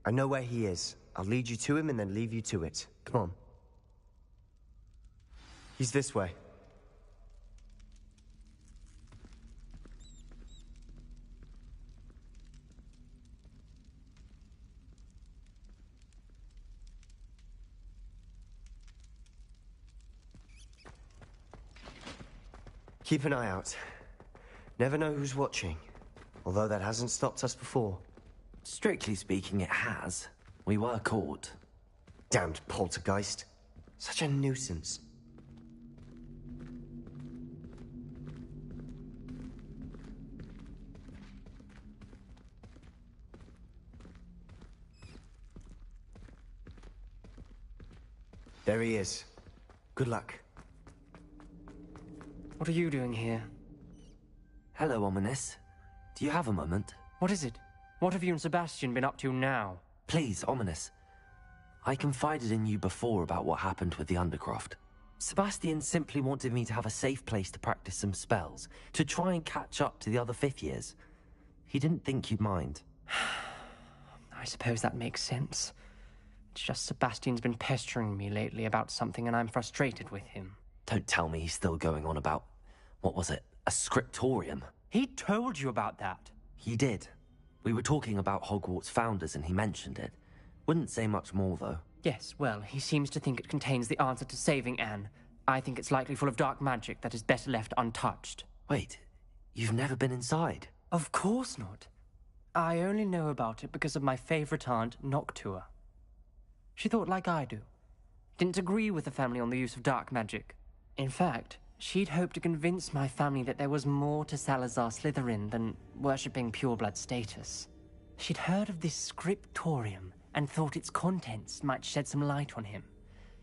I know where he is. I'll lead you to him and then leave you to it. Come on. He's this way. Keep an eye out. Never know who's watching. Although that hasn't stopped us before. Strictly speaking, it has. We were caught. Damned poltergeist. Such a nuisance. There he is. Good luck. What are you doing here? Hello, Ominous. Do you have a moment? What is it? What have you and Sebastian been up to now? Please, Ominous. I confided in you before about what happened with the Undercroft. Sebastian simply wanted me to have a safe place to practice some spells, to try and catch up to the other fifth years. He didn't think you'd mind. I suppose that makes sense. It's just Sebastian's been pestering me lately about something and I'm frustrated with him. Don't tell me he's still going on about, what was it, a scriptorium? He told you about that. He did. We were talking about Hogwarts founders and he mentioned it. Wouldn't say much more, though. Yes, well, he seems to think it contains the answer to saving Anne. I think it's likely full of dark magic that is better left untouched. Wait, you've never been inside? Of course not. I only know about it because of my favorite aunt, Noctua. She thought like I do. Didn't agree with the family on the use of dark magic. In fact, she'd hoped to convince my family that there was more to Salazar Slytherin than worshipping pureblood status. She'd heard of this scriptorium and thought its contents might shed some light on him.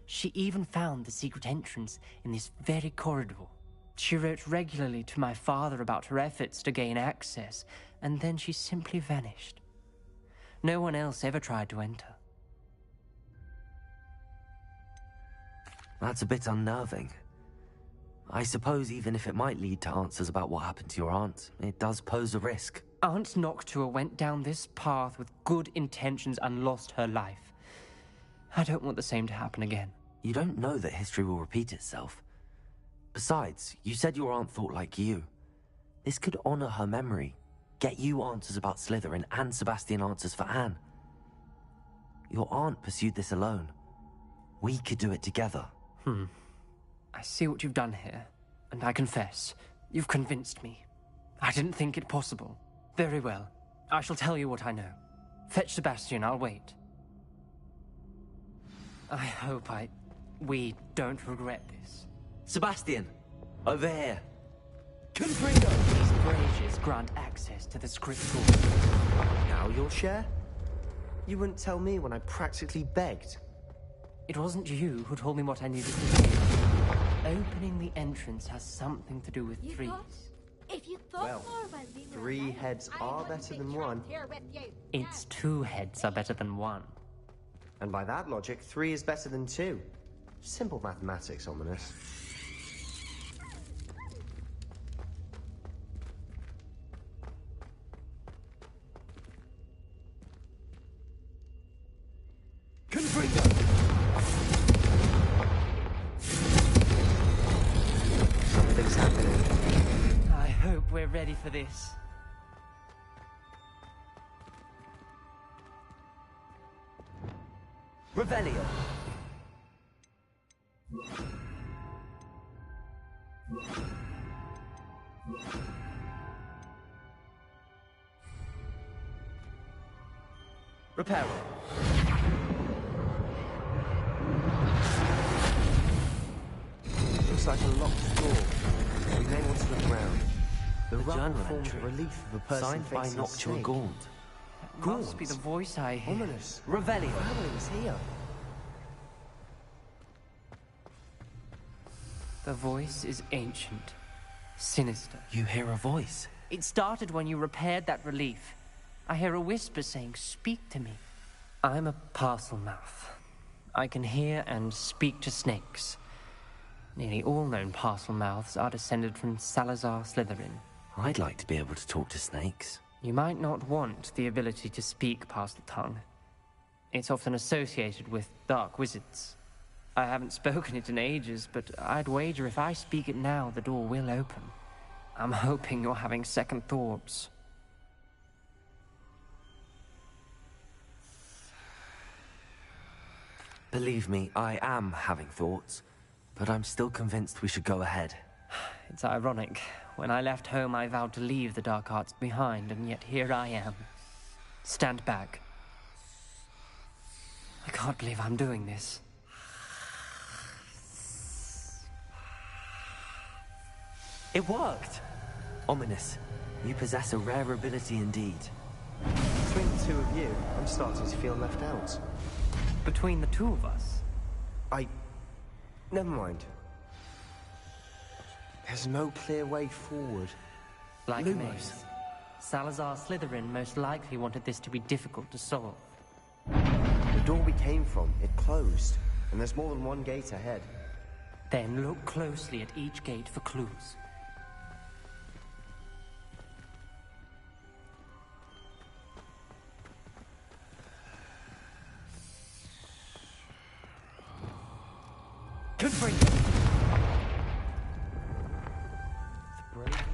She even found the secret entrance in this very corridor. She wrote regularly to my father about her efforts to gain access, and then she simply vanished. No one else ever tried to enter. That's a bit unnerving. I suppose even if it might lead to answers about what happened to your aunt, it does pose a risk. Aunt Noctua went down this path with good intentions and lost her life. I don't want the same to happen again. You don't know that history will repeat itself. Besides, you said your aunt thought like you. This could honor her memory, get you answers about Slytherin and Sebastian answers for Anne. Your aunt pursued this alone. We could do it together. I see what you've done here, and I confess, you've convinced me. I didn't think it possible. Very well. I shall tell you what I know. Fetch Sebastian, I'll wait. I hope we don't regret this. Sebastian, over here. Confringo! These braziers grant access to the scriptorium. Now you'll share? You wouldn't tell me when I practically begged. It wasn't you who told me what I needed to do. Opening the entrance has something to do with trees. Well, 3 heads are better than 1. It's 2 heads are better than 1. And by that logic, 3 is better than 2. Simple mathematics, Ominous. I hope we're ready for this. Revelio. Reparo. Looks like a locked door. We may want to look around. The journal forms entry. relief of a person Signed by facing a Noctua snake. Gaunt. Must be the voice I hear. Ominous. Revelio. Family is here. The voice is ancient, sinister. You hear a voice? It started when you repaired that relief. I hear a whisper saying, "Speak to me." I'm a parcel mouth. I can hear and speak to snakes. Nearly all known parcel mouths are descended from Salazar Slytherin. I'd like to be able to talk to snakes. You might not want the ability to speak parcel tongue. It's often associated with dark wizards. I haven't spoken it in ages, but I'd wager if I speak it now, the door will open. I'm hoping you're having second thoughts. Believe me, I am having thoughts, but I'm still convinced we should go ahead. It's ironic. When I left home, I vowed to leave the dark arts behind, and yet here I am. Stand back. I can't believe I'm doing this. It worked! Ominous. You possess a rare ability indeed. Between the two of you, I'm starting to feel left out. Between the two of us? Never mind. There's no clear way forward. Like a maze. Salazar Slytherin most likely wanted this to be difficult to solve. The door we came from, it closed. And there's more than one gate ahead. Then look closely at each gate for clues. Good for you.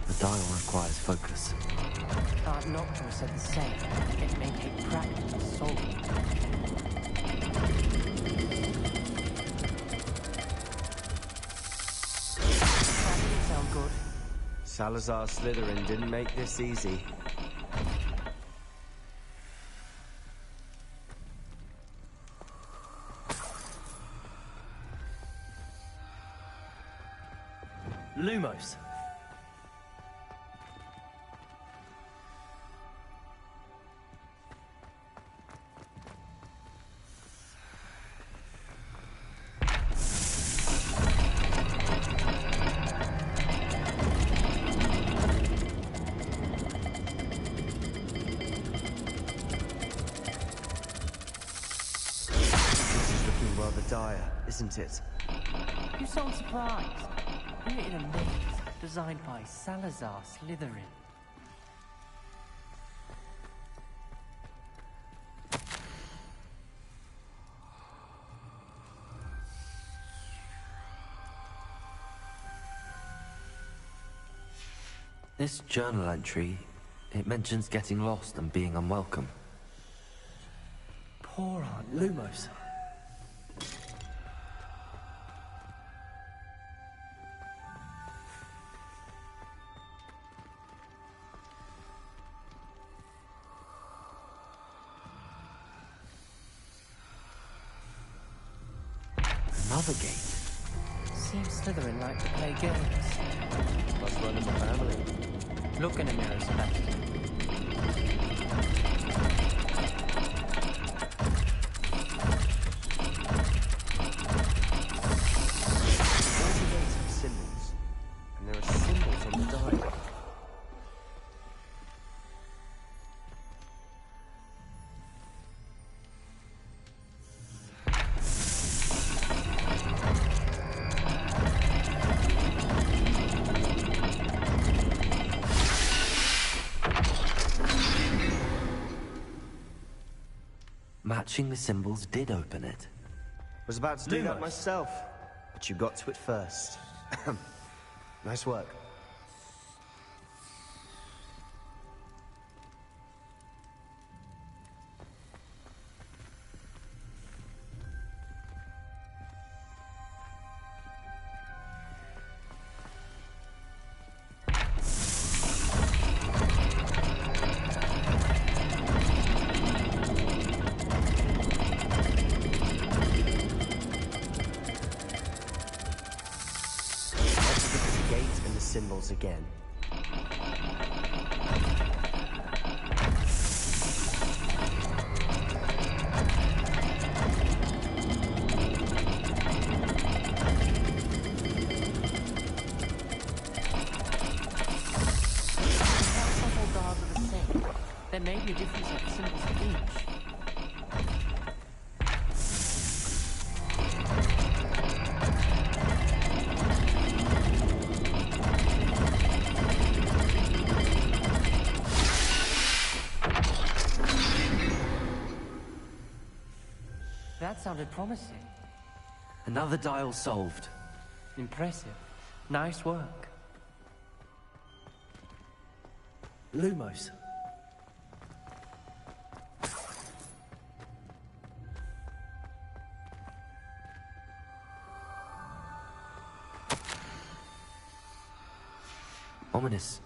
The dial requires focus. Noctua said the same. It may take practice to solve it. Sound good? Salazar Slytherin didn't make this easy. Lumos. Dire, isn't it? You sound surprised. We're in a maze designed by Salazar Slytherin. This journal entry, it mentions getting lost and being unwelcome. Poor Aunt Lumos. Another gate. Seems Slytherin like to play games. Must run in the family. Look in a mirror, Sebastian. All the gates have symbols, and there are symbols on the dial. Matching the symbols did open it. Was about to do that myself, but you got to it first. Nice work. again. There may be a difference of symbols for each. That sounded promising. Another dial solved. Impressive. Nice work. Lumos. Ominous.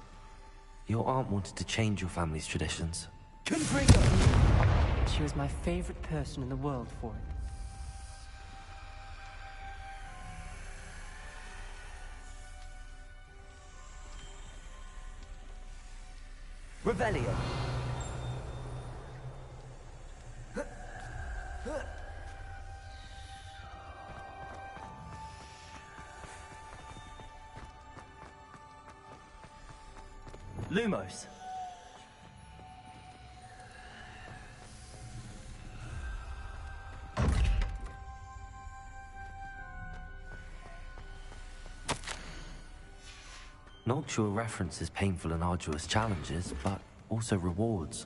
Your aunt wanted to change your family's traditions. She was my favorite person in the world for it. Revelio. Lumos. Noctua references painful and arduous challenges, but also rewards.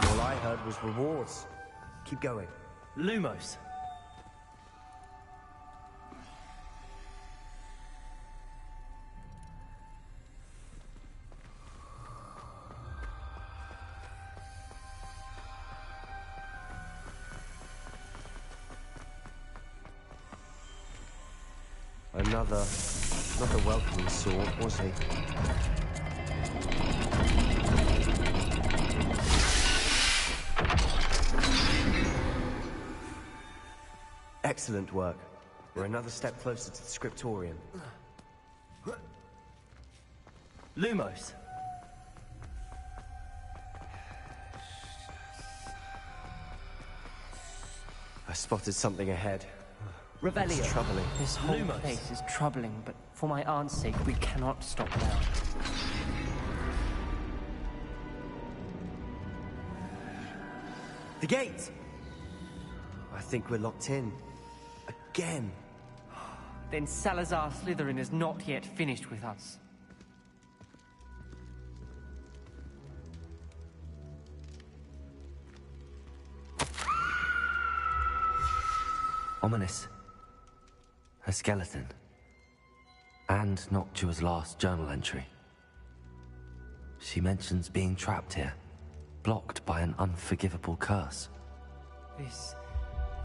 All I heard was rewards. Keep going. Lumos. Not a welcoming sword, was he? Excellent work. We're another step closer to the scriptorium. Lumos. I spotted something ahead. Revelio. It's troubling. This whole place is troubling, but for my aunt's sake, we cannot stop now. The gate! I think we're locked in. Again. Then Salazar Slytherin is not yet finished with us. Ominous. A skeleton. And Noctua's last journal entry. She mentions being trapped here, blocked by an unforgivable curse. This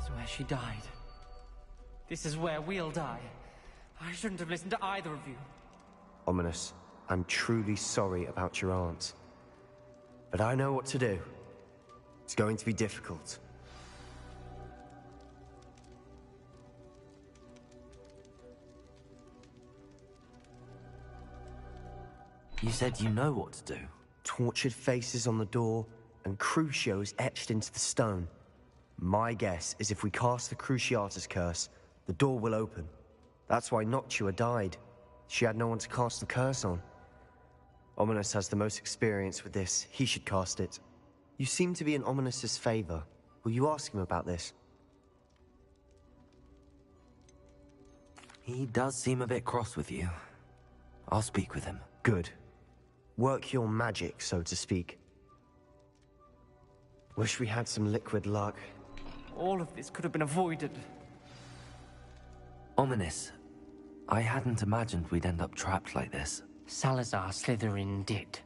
is where she died. This is where we'll die. I shouldn't have listened to either of you. Ominous, I'm truly sorry about your aunt. But I know what to do. It's going to be difficult. You said you know what to do. Tortured faces on the door, and Crucios etched into the stone. My guess is if we cast the Cruciatus curse, the door will open. That's why Noctua died. She had no one to cast the curse on. Ominous has the most experience with this. He should cast it. You seem to be in Ominous's favor. Will you ask him about this? He does seem a bit cross with you. I'll speak with him. Good. Work your magic, so to speak. Wish we had some liquid luck. All of this could have been avoided. Ominous. I hadn't imagined we'd end up trapped like this. Salazar Slytherin did.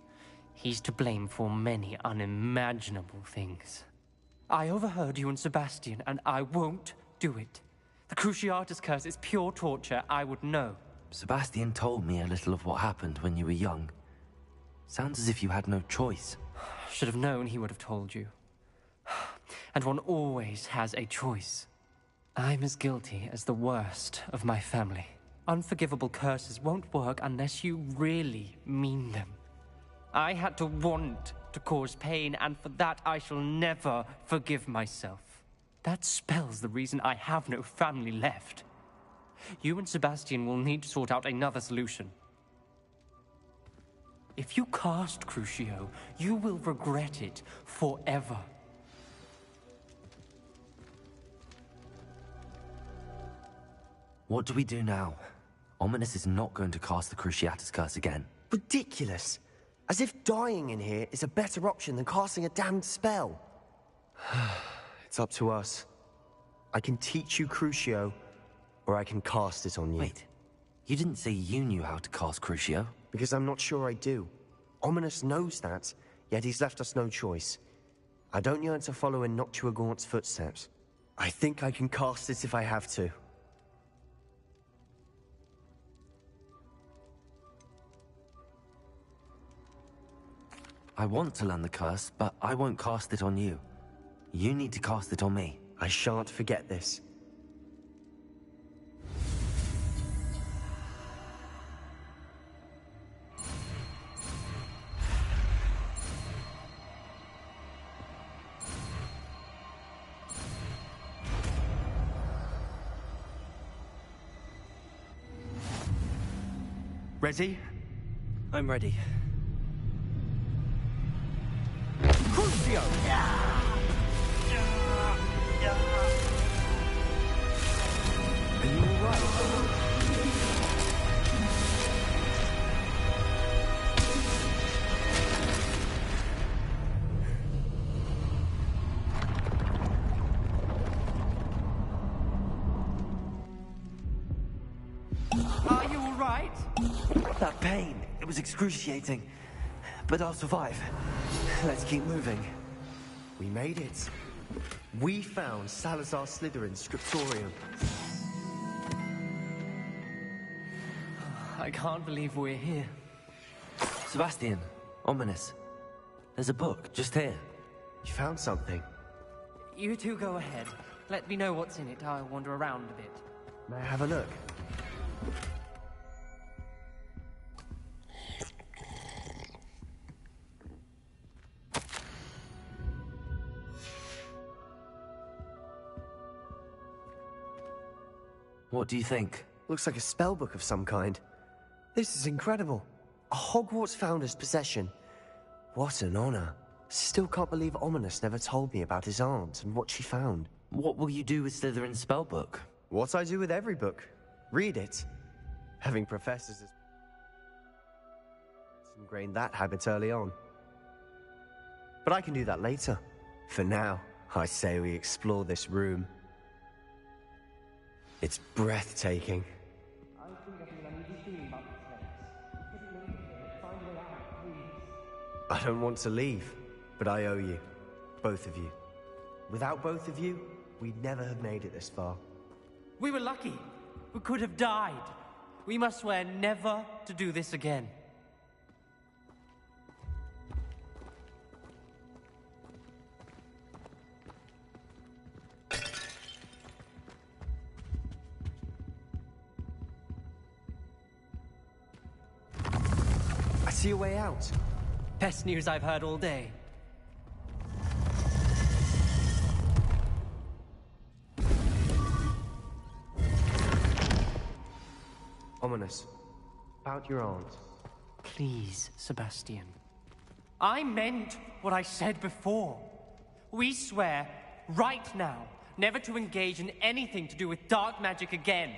He's to blame for many unimaginable things. I overheard you and Sebastian, and I won't do it. The Cruciatus curse is pure torture. I would know. Sebastian told me a little of what happened when you were young. Sounds as if you had no choice. Should have known he would have told you. And one always has a choice. I'm as guilty as the worst of my family. Unforgivable curses won't work unless you really mean them. I had to want to cause pain, and for that I shall never forgive myself. That spell's the reason I have no family left. You and Sebastian will need to sort out another solution. If you cast Crucio, you will regret it forever. What do we do now? Ominous is not going to cast the Cruciatus Curse again. Ridiculous. As if dying in here is a better option than casting a damned spell. It's up to us. I can teach you Crucio, or I can cast it on you. Wait, you didn't say you knew how to cast Crucio? Because I'm not sure I do. Ominous knows that, yet he's left us no choice. I don't yearn to follow in Noctua Gaunt's footsteps. I think I can cast it if I have to. I want to learn the curse, but I won't cast it on you. You need to cast it on me. I shan't forget this. Ready? I'm ready. Crucio! Are you alright? Are you alright? That pain, it was excruciating. But I'll survive. Let's keep moving. We made it. We found Salazar Slytherin's scriptorium. I can't believe we're here. Sebastian, Ominous. There's a book just here. You found something? You two go ahead. Let me know what's in it. I'll wander around a bit. May I have a look? What do you think? Looks like a spellbook of some kind. This is incredible. A Hogwarts founder's possession. What an honor. Still can't believe Ominous never told me about his aunt and what she found. What will you do with Slytherin's spellbook? What I do with every book. Read it. Having professors as... ingrained that habit early on. But I can do that later. For now, I say we explore this room. It's breathtaking. I don't want to leave, but I owe you. Both of you. Without both of you, we'd never have made it this far. We were lucky. We could have died. We must swear never to do this again. I see a way out. Best news I've heard all day. Ominous. About your aunt. Please, Sebastian. I meant what I said before. We swear, right now, never to engage in anything to do with dark magic again.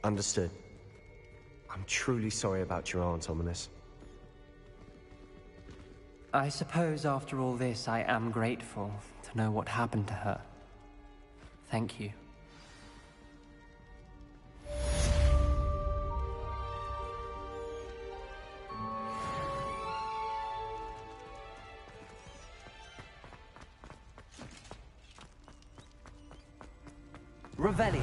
Understood. I'm truly sorry about your aunt, Ominous. I suppose after all this, I am grateful to know what happened to her. Thank you. Revelio.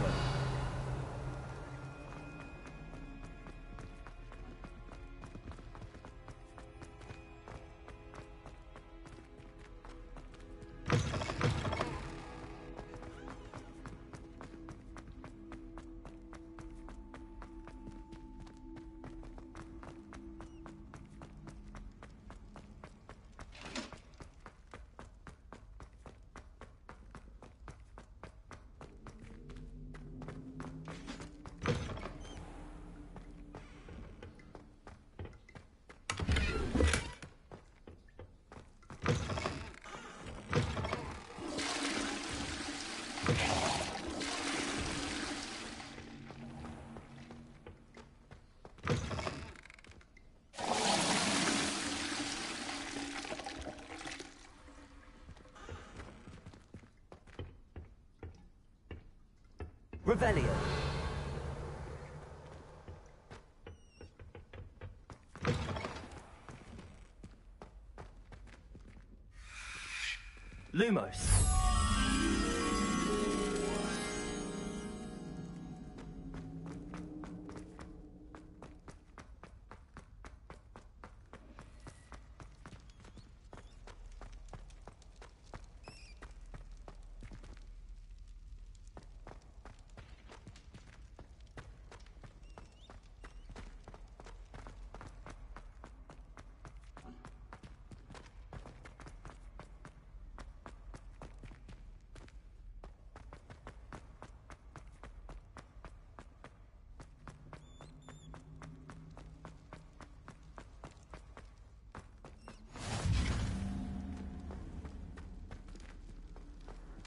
Revelio. Lumos.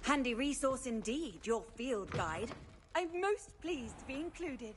Handy resource indeed, your field guide. I'm most pleased to be included.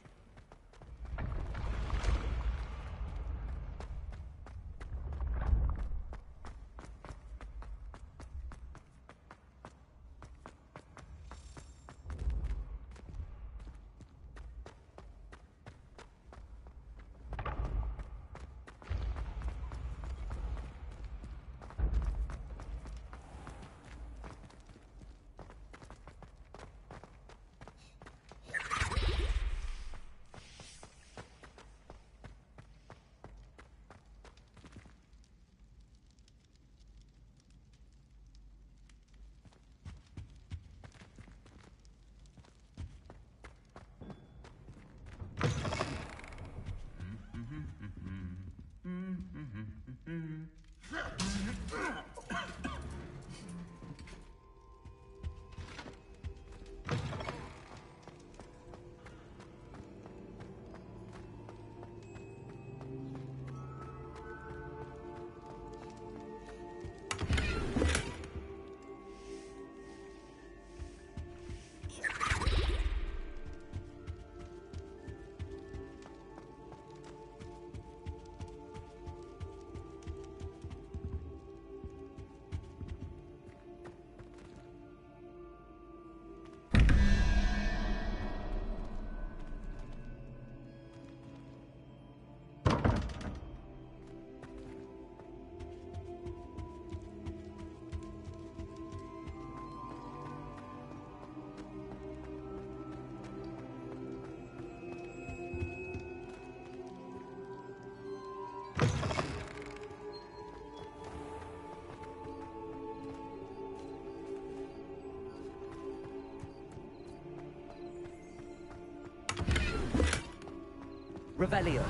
Revelio.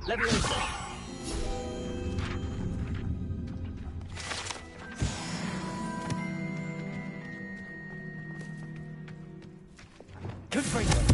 Leviosa. Confringo.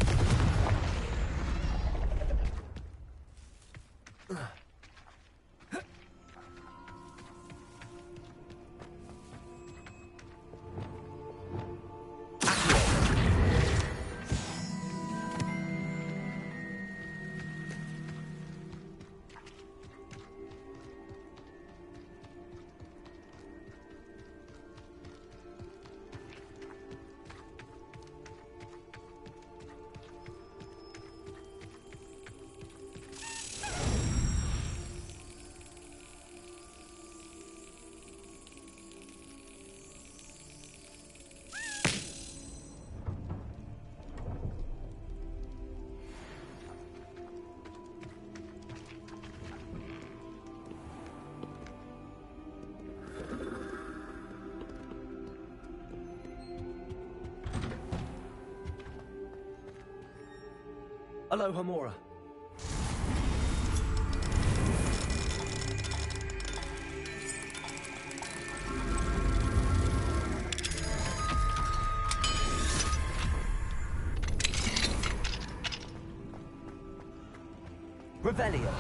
Aloha, Mora. Revelio.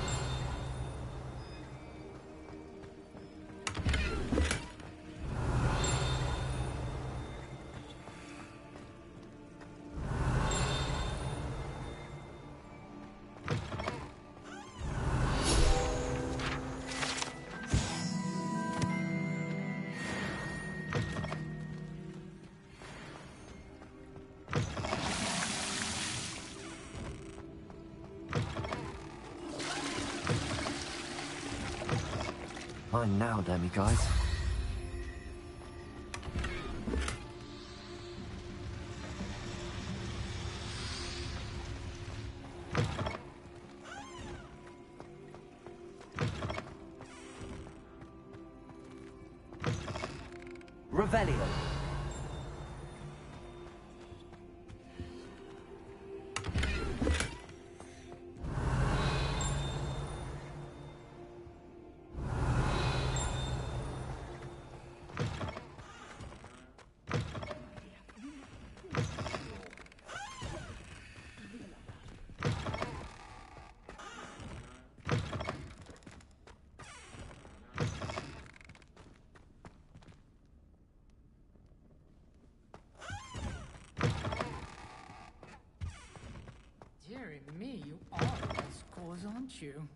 Mine now, damn guys. Revelio. Dearie me, you are all scores, aren't you?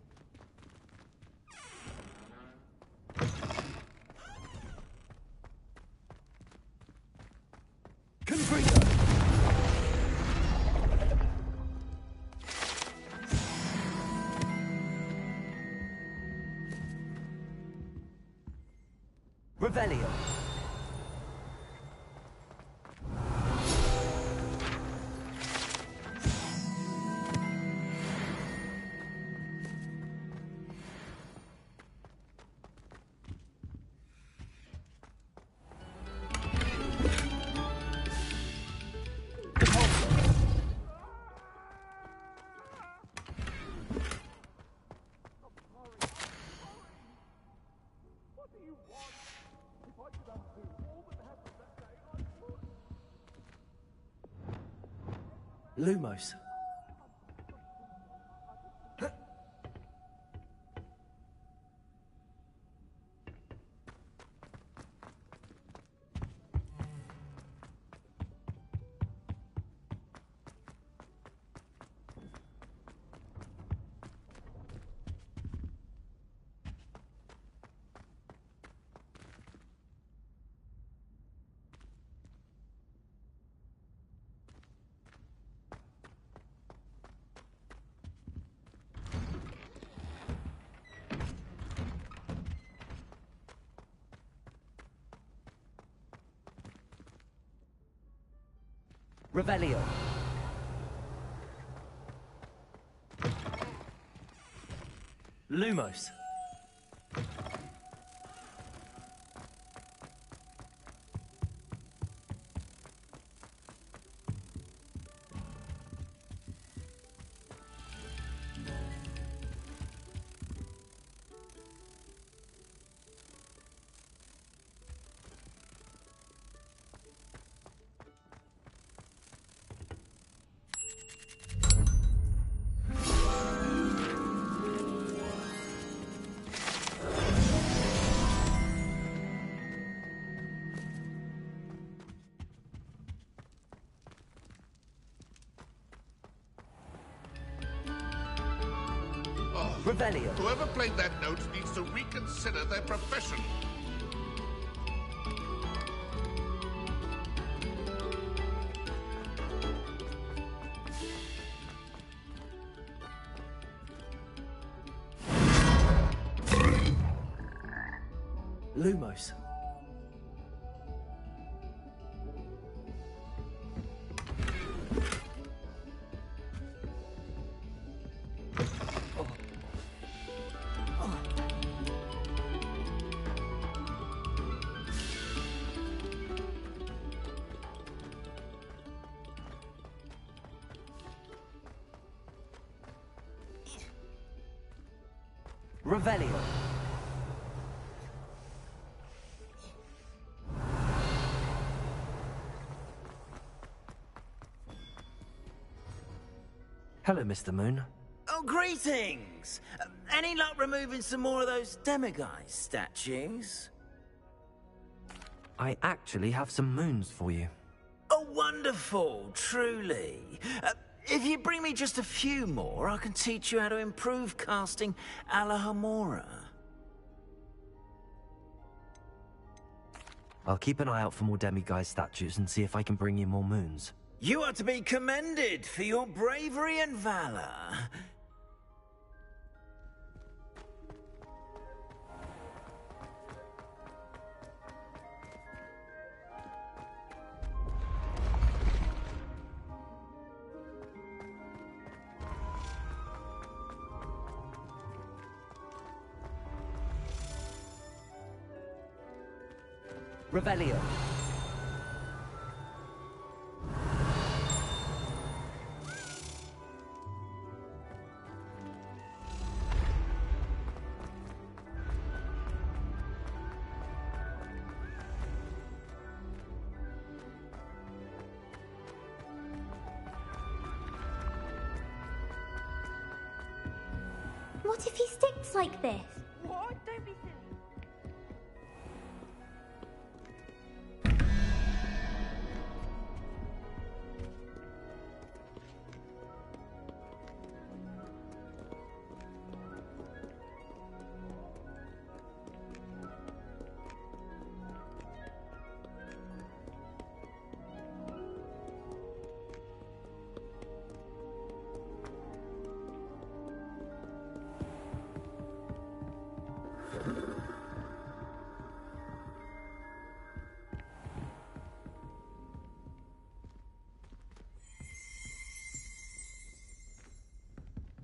Revelio. Lumos. Revelio. Lumos. Revelio. Whoever played that note needs to reconsider their profession. Lumos. Revelio. Hello, Mr. Moon. Oh, greetings! Any luck removing some more of those demiguise statues? I actually have some moons for you. Oh, wonderful, truly. If you bring me just a few more, I can teach you how to improve casting a la Hamora. I'll keep an eye out for more demiguise statues and see if I can bring you more moons. You are to be commended for your bravery and valor. Revelio. What if he sticks like this? What? Don't be silly.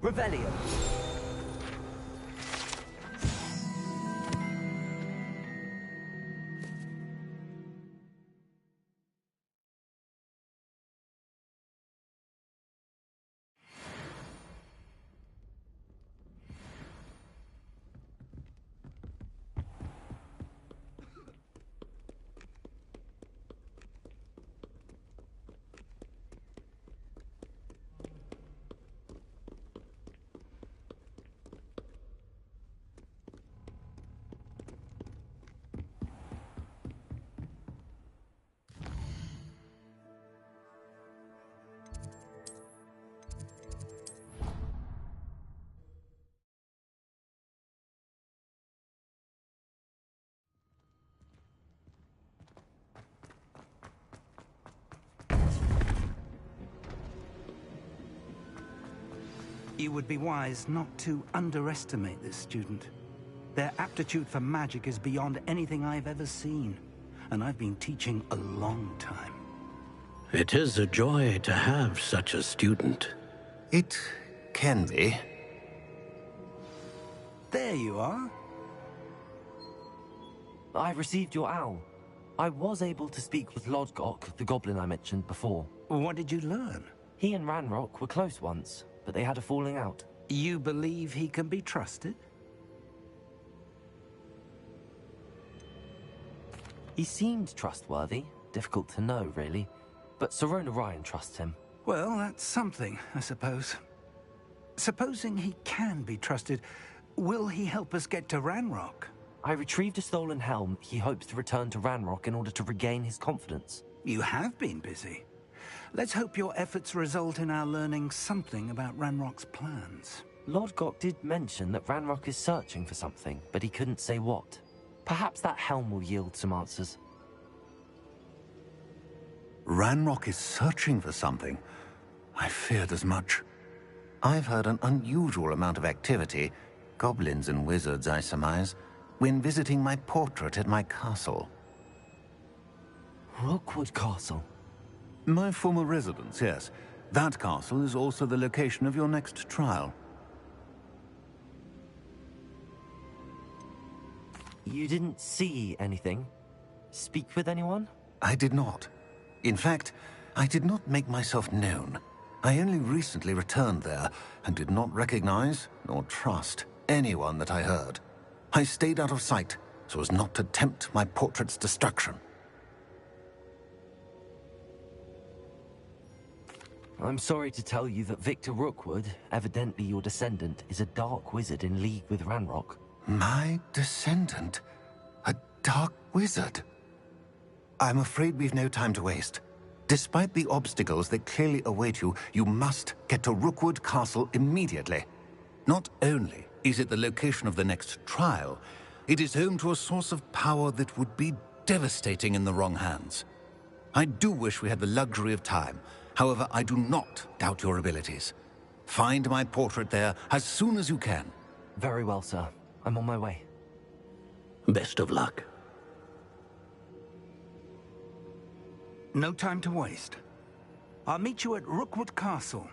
Revelio. You would be wise not to underestimate this student. Their aptitude for magic is beyond anything I've ever seen, and I've been teaching a long time. It is a joy to have such a student. It can be. There you are. I received your owl. I was able to speak with Lodgok, the goblin I mentioned before. What did you learn? He and Ranrock were close once, but they had a falling out. You believe he can be trusted? He seemed trustworthy. Difficult to know, really. But Sirona Ryan trusts him. Well, that's something, I suppose. Supposing he can be trusted, will he help us get to Ranrock? I retrieved a stolen helm. He hopes to return to Ranrock in order to regain his confidence. You have been busy. Let's hope your efforts result in our learning something about Ranrock's plans. Lodgok did mention that Ranrock is searching for something, but he couldn't say what. Perhaps that helm will yield some answers. Ranrock is searching for something. I feared as much. I've heard an unusual amount of activity, goblins and wizards, I surmise, when visiting my portrait at my castle. Rookwood Castle? My former residence, yes. That castle is also the location of your next trial. You didn't see anything? Speak with anyone? I did not. In fact, I did not make myself known. I only recently returned there and did not recognize nor trust anyone that I heard. I stayed out of sight so as not to tempt my portrait's destruction. I'm sorry to tell you that Victor Rookwood, evidently your descendant, is a dark wizard in league with Ranrock. My descendant? A dark wizard? I'm afraid we've no time to waste. Despite the obstacles that clearly await you, you must get to Rookwood Castle immediately. Not only is it the location of the next trial, it is home to a source of power that would be devastating in the wrong hands. I do wish we had the luxury of time. However, I do not doubt your abilities. Find my portrait there as soon as you can. Very well, sir. I'm on my way. Best of luck. No time to waste. I'll meet you at Rookwood Castle.